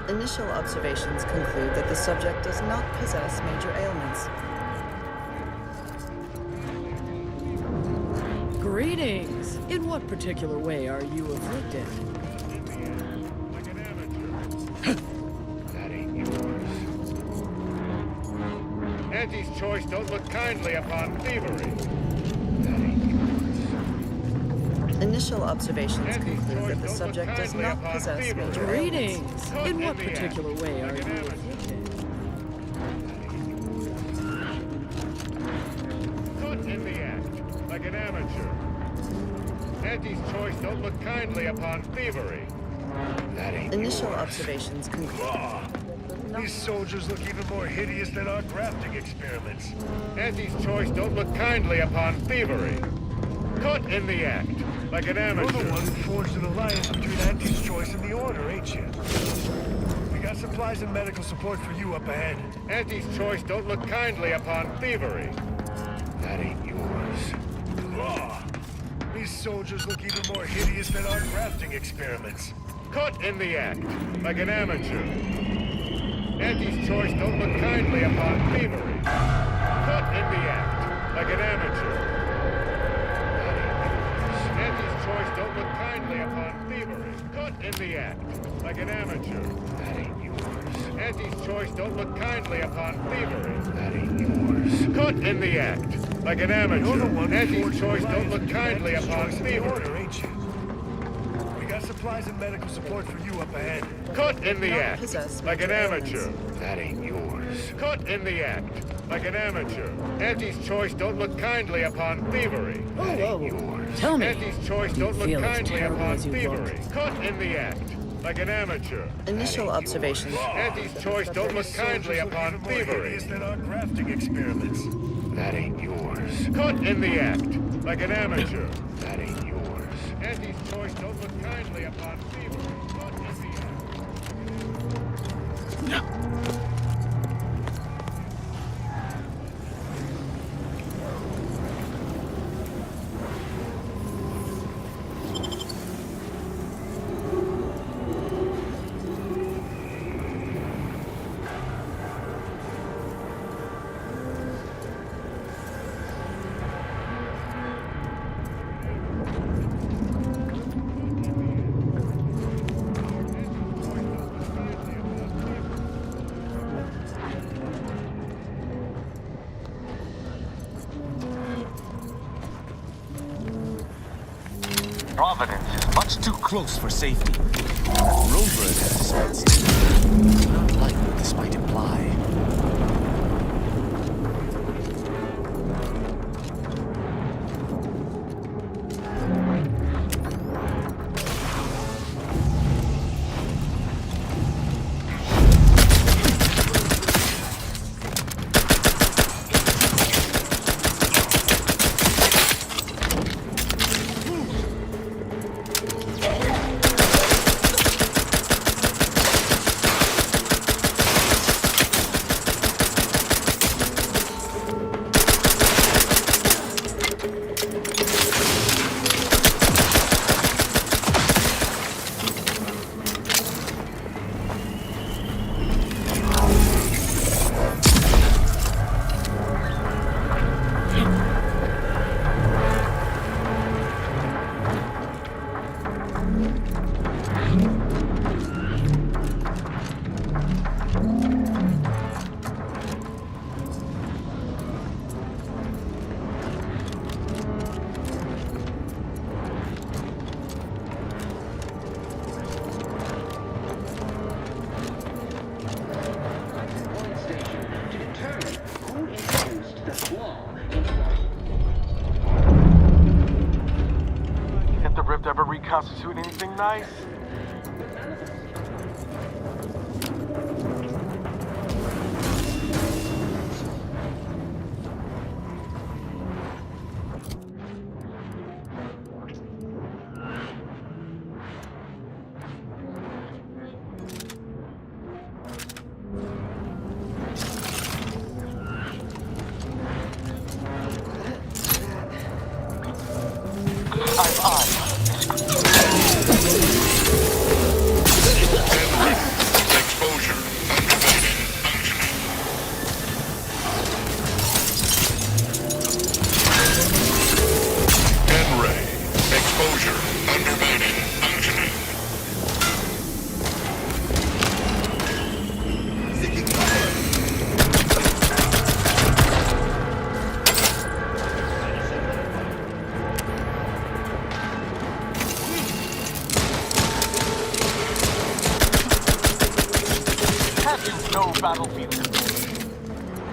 Initial observations conclude that the subject does not possess major ailments. Greetings! In what particular way are you afflicted? That ain't yours. Auntie's choice don't look kindly upon thievery. That ain't yours. Initial observations conclude that the subject does not possess major ailments. Greetings! In what particular way are you afflicted? Caught in the act, like an amateur. Auntie's choice don't look kindly upon thievery. That ain't Initial yours. observations conclude. These soldiers look even more hideous than our grafting experiments. Auntie's choice don't look kindly upon thievery. Caught in the act, like an amateur. You're the one who forged an alliance between Auntie's choice and the Order, ain't you? We got supplies and medical support for you up ahead. Auntie's choice don't look kindly upon thievery. That ain't yours. These soldiers look even more hideous than our grafting experiments. Caught in the act, like an amateur. Auntie's choice don't look kindly upon thievery. Caught in the act, like an amateur. Auntie's choice don't look kindly upon thievery. Caught in the act, like an amateur. That ain't yours. Auntie's choice don't look kindly upon thievery. That ain't yours. Caught in the act, like an amateur. You're the one Auntie's choice don't look kindly upon thievery. Ain't you? We got supplies and medical support for you up ahead. Caught in the act, like an amateur. That ain't yours. Caught in the act, like an amateur. Auntie's choice don't look kindly upon thievery. That ain't yours. Tell me, Auntie's choice do you don't look feel as kindly terrible upon as you thievery. look? Caught in the act, like an amateur. Initial observations. Auntie's choice don't look kindly upon thievery. Than our grafting experiments. That ain't yours. Caught in the act, like an amateur. That ain't yours. Auntie's choice don't look kindly upon thievery. Caught in the act. Providence is much too close for safety. Rover has dispensed. Not like what this might imply. Anything nice?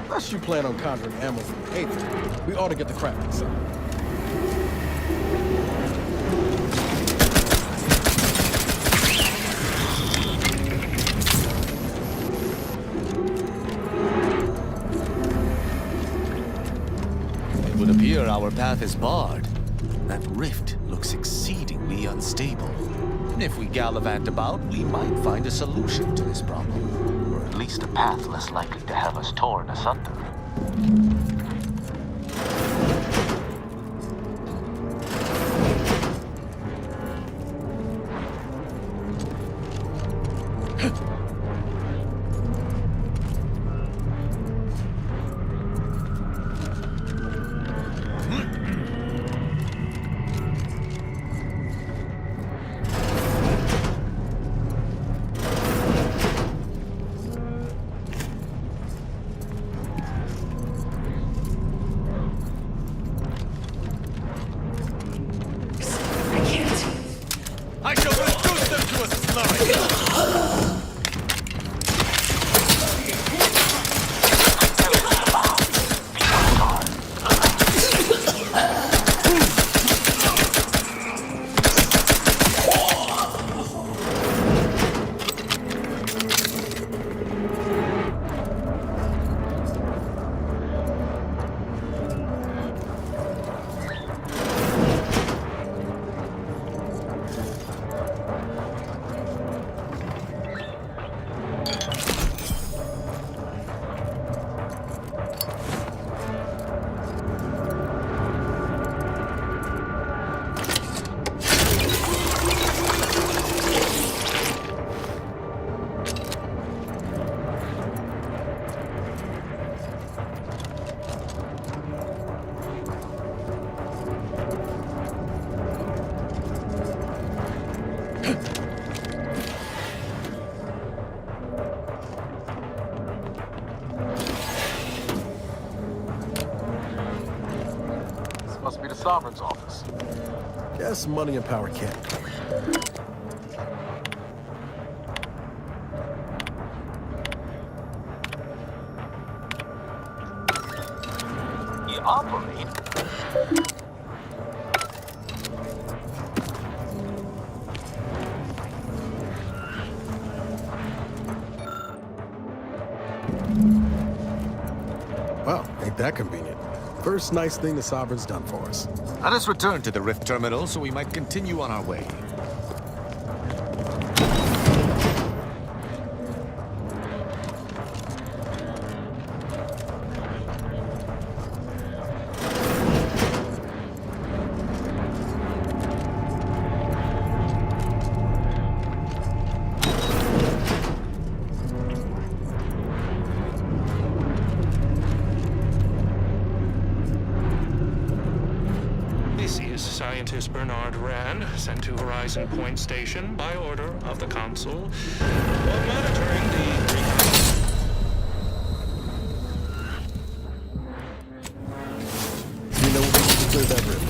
Unless you plan on conjuring ammo from the Aether, we ought to get the crafting side. It would appear our path is barred. That rift looks exceedingly unstable. If we gallivant about, we might find a solution to this problem. Or at least a path less likely to have us torn asunder. I shall reduce them to a slurry! Must be the Sovereign's office. Guess money and power can't. You operate? Wow, ain't that convenient. First nice thing the Sovereign's done for us. Let us return to the Rift Terminal so we might continue on our way. Scientist Bernard Rand, sent to Horizon Point Station by order of the Council, while monitoring the... You know we need to clear that rift.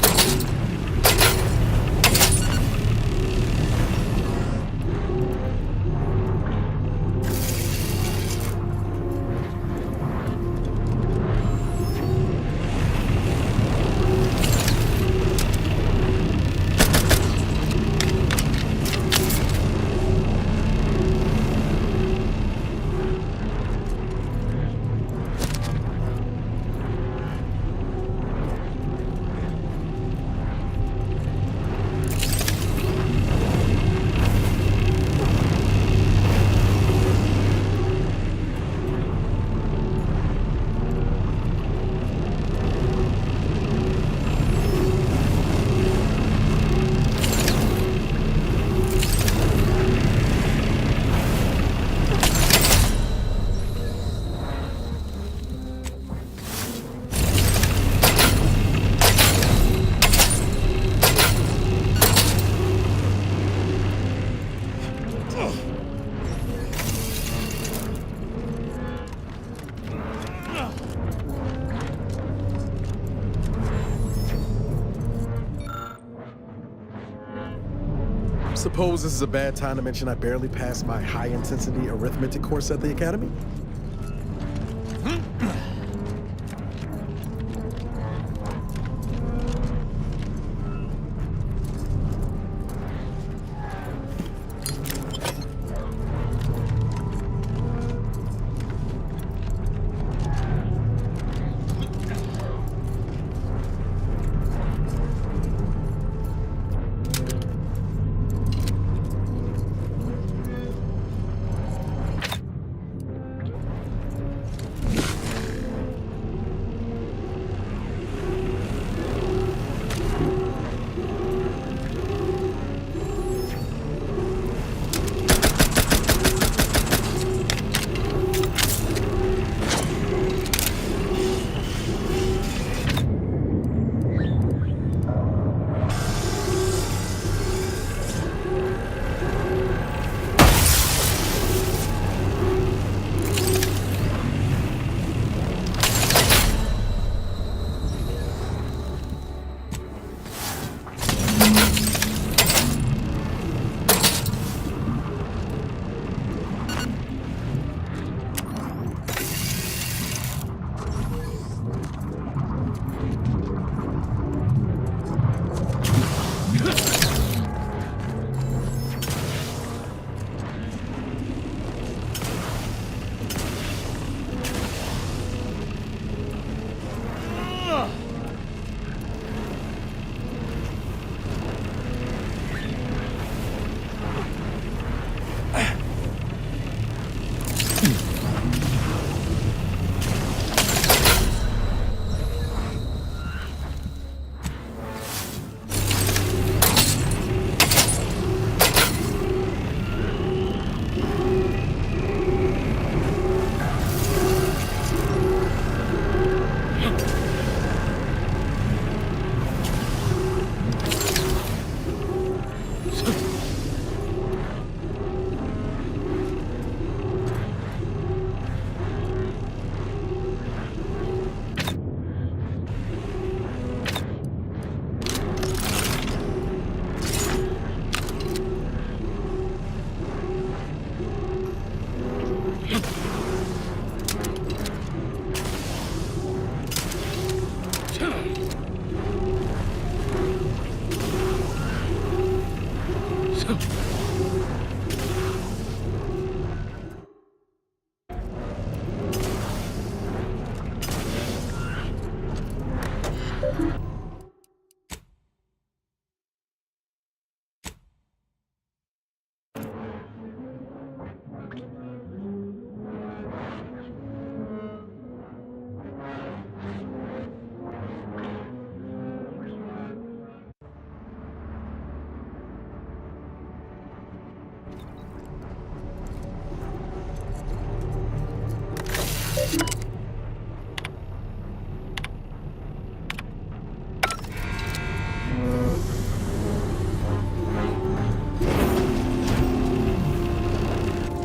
Suppose this is a bad time to mention I barely passed my high-intensity arithmetic course at the Academy?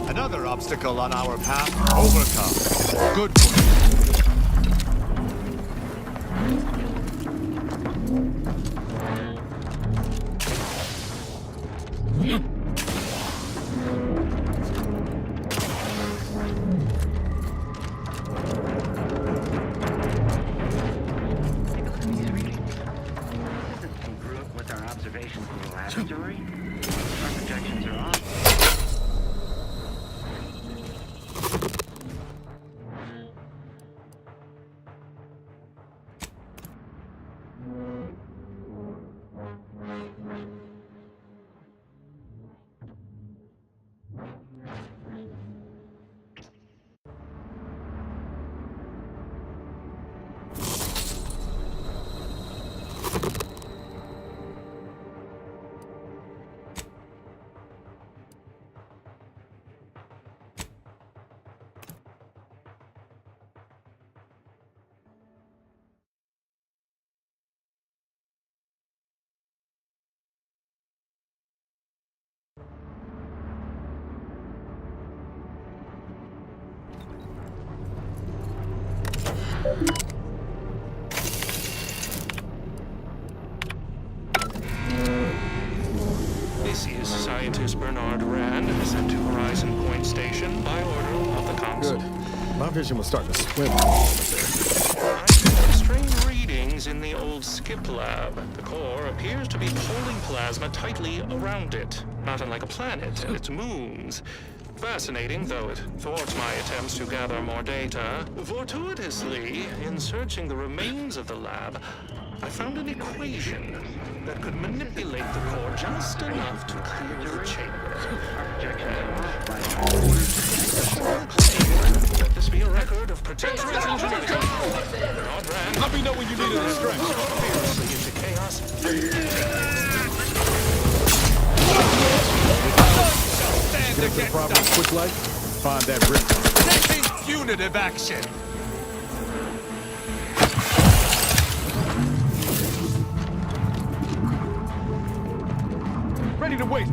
Another obstacle on our path overcome. Good work. With our observations in the laboratory, our projections are off. This is My vision was starting to swim for a moment there. I see strange readings in the old skip lab. The core appears to be holding plasma tightly around it, not unlike a planet and its moons. Fascinating, though it thwarts my attempts to gather more data. Fortuitously, in searching the remains of the lab, I found an equation that could manipulate the core just enough to clear the chamber. Let this be a record of Protectorate engineering. Let me know when you need a distraction. Fearlessly into chaos. Get the problem quick light. Find that rip. This is punitive action. Ready to wait.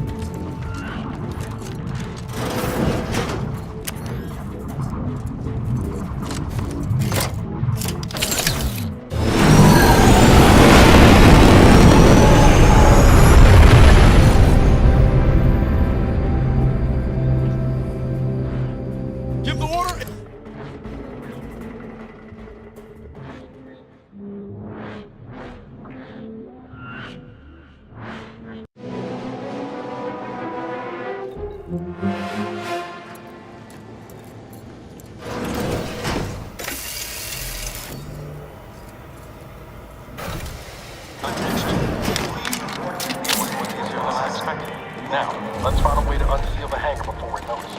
Give the order. Now, let's find a way to unseal the hangar before we're noticed.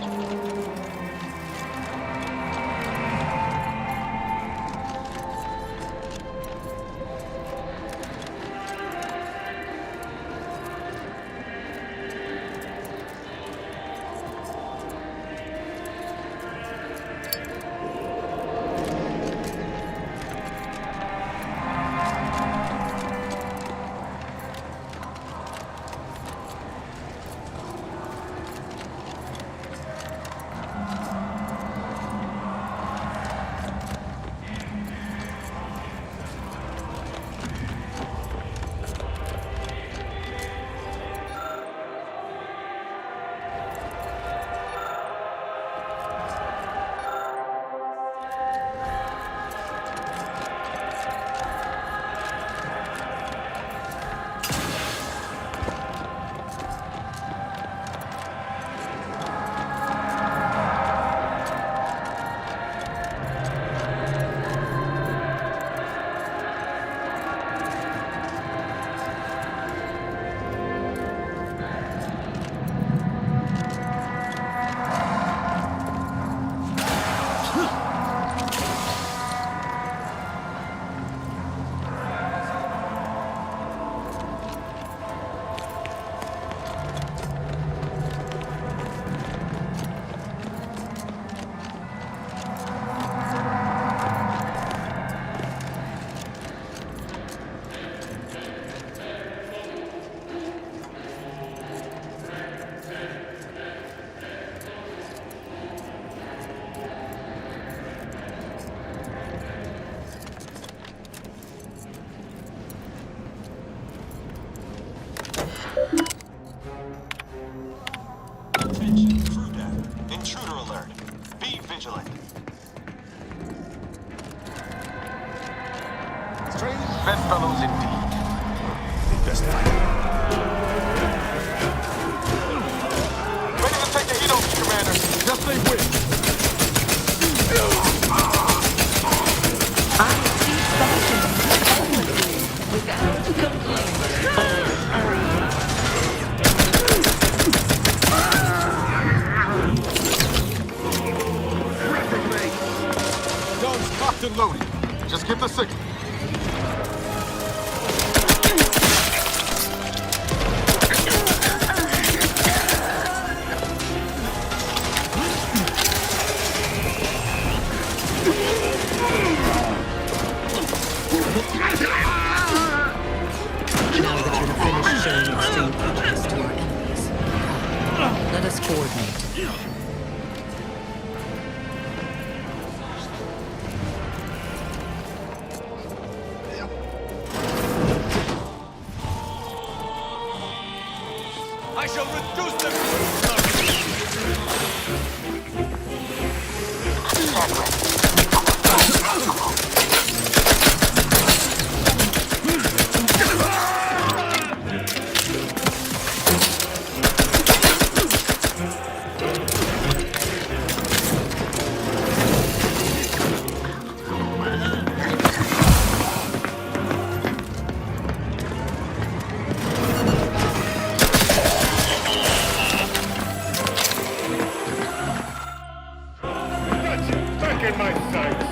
Intruder alert. Be vigilant. Strange bedfellows indeed. Best fight. Ready to take the heat off, Commander. Just stay with. I see something without complaint. Guns cocked and loaded. Just get the signal. Now that you're finished showing extreme prejudice to our enemies, let us coordinate. I shall reduce them to Back in my sights.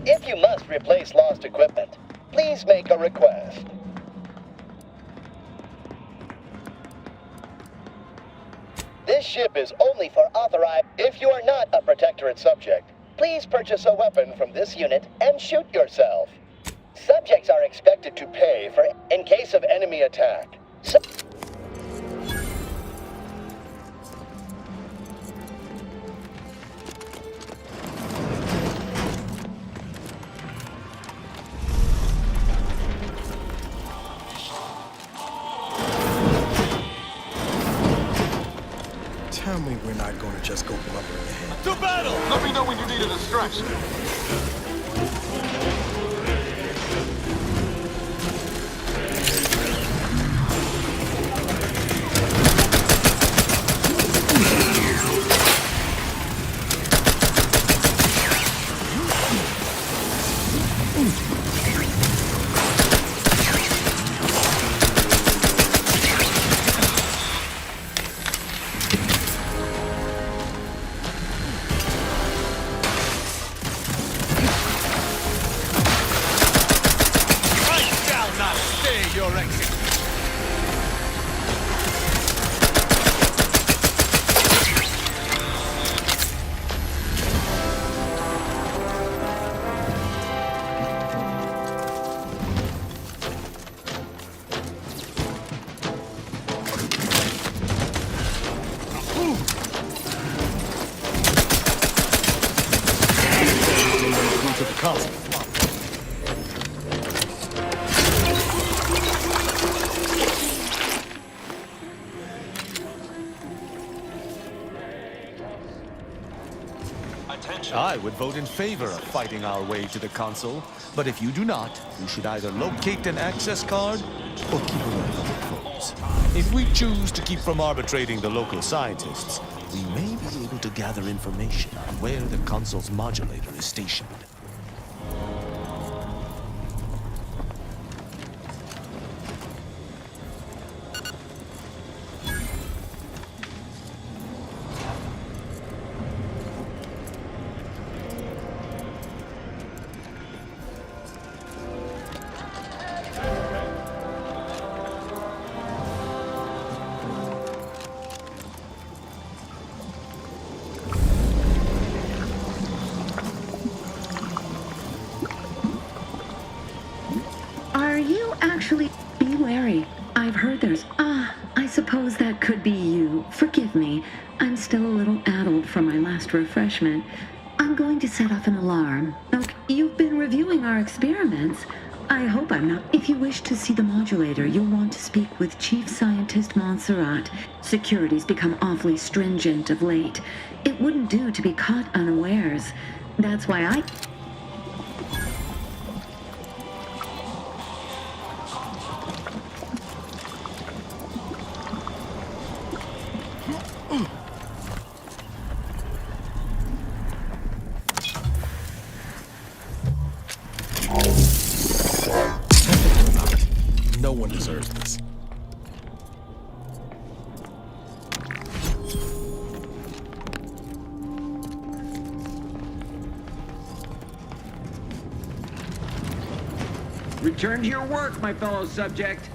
If you must replace lost equipment, please make a request. This ship is only for authorized. If you are not a Protectorate subject, please purchase a weapon from this unit and shoot yourself. Subjects are expected to pay for in case of enemy attack. Tell me we're not going to just go blubber in the head. To battle! Let me know when you need a distraction. I would vote in favor of fighting our way to the console, but if you do not, we should either locate an access card or keep away from the foes. If we choose to keep from arbitrating the local scientists, we may be able to gather information on where the console's modulator is stationed. Are you actually... Be wary. I've heard there's... I suppose that could be you. Forgive me. I'm still a little addled from my last refreshment. I'm going to set off an alarm. Okay, you've been reviewing our experiments. I hope I'm not... If you wish to see the modulator, you'll want to speak with Chief Scientist Montserrat. Security's become awfully stringent of late. It wouldn't do to be caught unawares. That's why I... No one deserves this. Return to your work, my fellow subject.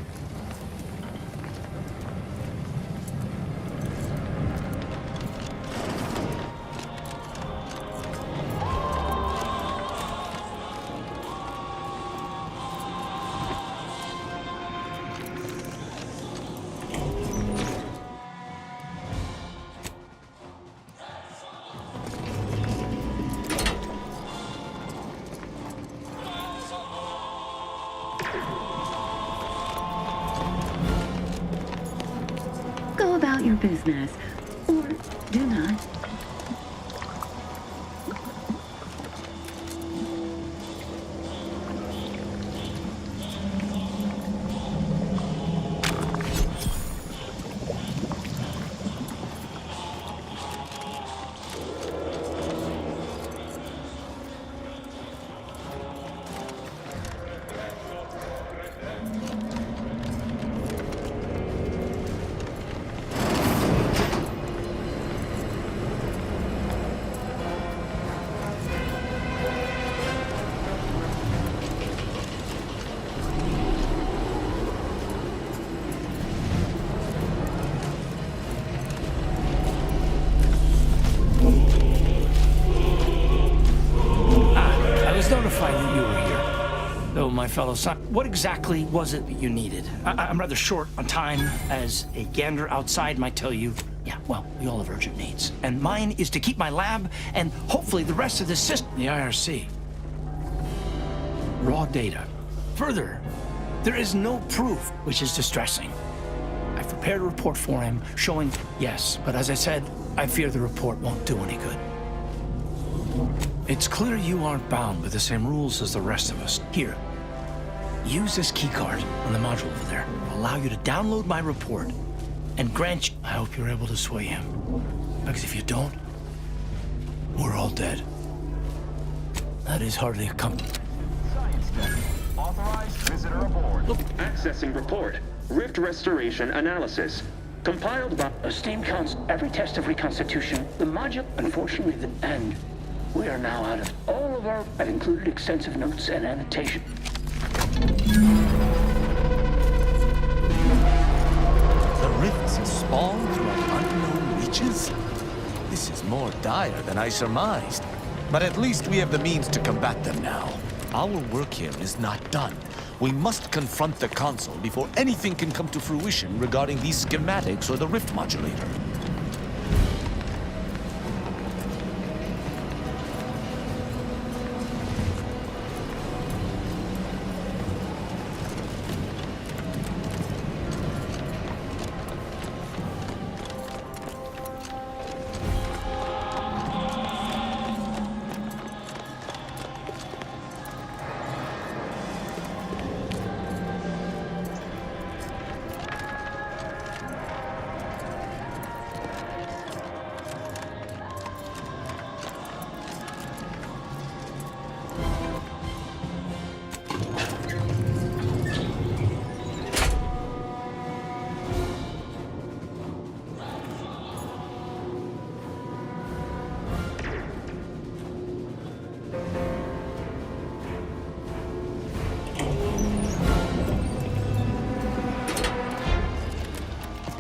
about your business. Or do not. Notified that you were here. Though, my fellow son, what exactly was it that you needed? I'm rather short on time, as a gander outside might tell you. Yeah, well, we all have urgent needs. And mine is to keep my lab and hopefully the rest of the system. The IRC. Raw data. Further, there is no proof, which is distressing. I've prepared a report for him showing, yes, but as I said, I fear the report won't do any good. It's clear you aren't bound by the same rules as the rest of us. Here, use this keycard on the module over there. It'll allow you to download my report and grant you... I hope you're able to sway him. Because if you don't, we're all dead. That is hardly a compliment. Authorized visitor aboard. Accessing report. Rift restoration analysis. Compiled by... Esteemed Council, every test of reconstitution, the module, unfortunately, the end. We are now out of all of our... I've included extensive notes and annotation. The rifts spawn throughout unknown reaches? This is more dire than I surmised. But at least we have the means to combat them now. Our work here is not done. We must confront the console before anything can come to fruition regarding these schematics or the rift modulator.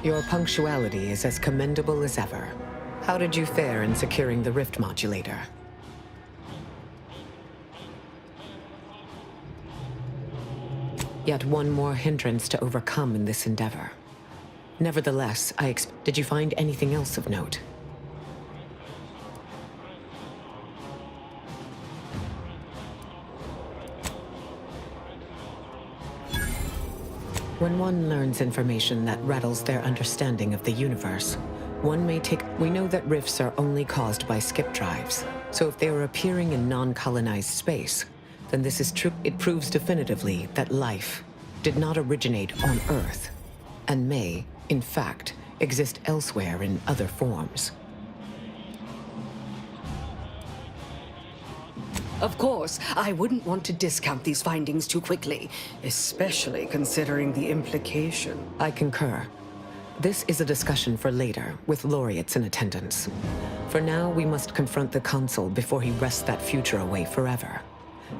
Your punctuality is as commendable as ever. How did you fare in securing the rift modulator? Yet one more hindrance to overcome in this endeavor. Nevertheless, did you find anything else of note? When one learns information that rattles their understanding of the universe, one may take... We know that rifts are only caused by skip drives. So if they are appearing in non-colonized space, then this is true. It proves definitively that life did not originate on Earth, and may, in fact, exist elsewhere in other forms. Of course, I wouldn't want to discount these findings too quickly, especially considering the implication. I concur. This is a discussion for later, with laureates in attendance. For now, we must confront the Consul before he wrests that future away forever.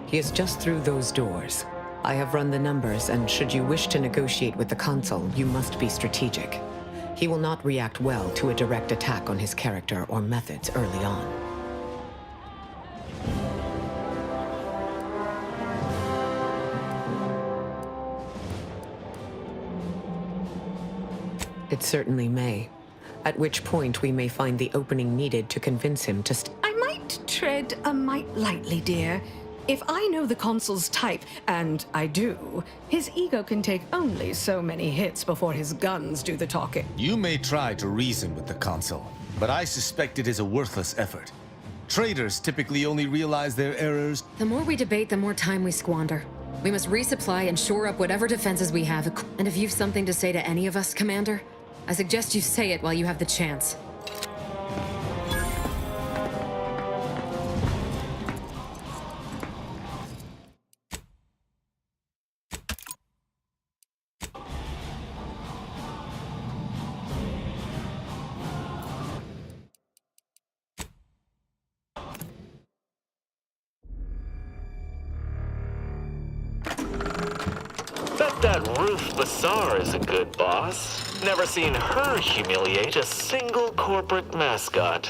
He is just through those doors. I have run the numbers, and should you wish to negotiate with the Consul, you must be strategic. He will not react well to a direct attack on his character or methods early on. It certainly may. At which point we may find the opening needed to convince him to I might tread a mite lightly, dear. If I know the consul's type, and I do, his ego can take only so many hits before his guns do the talking. You may try to reason with the consul, but I suspect it is a worthless effort. Traitors typically only realize their errors. The more we debate, the more time we squander. We must resupply and shore up whatever defenses we have. And if you've something to say to any of us, Commander, I suggest you say it while you have the chance. That Ruth Bassar is a good boss. Never seen her humiliate a single corporate mascot.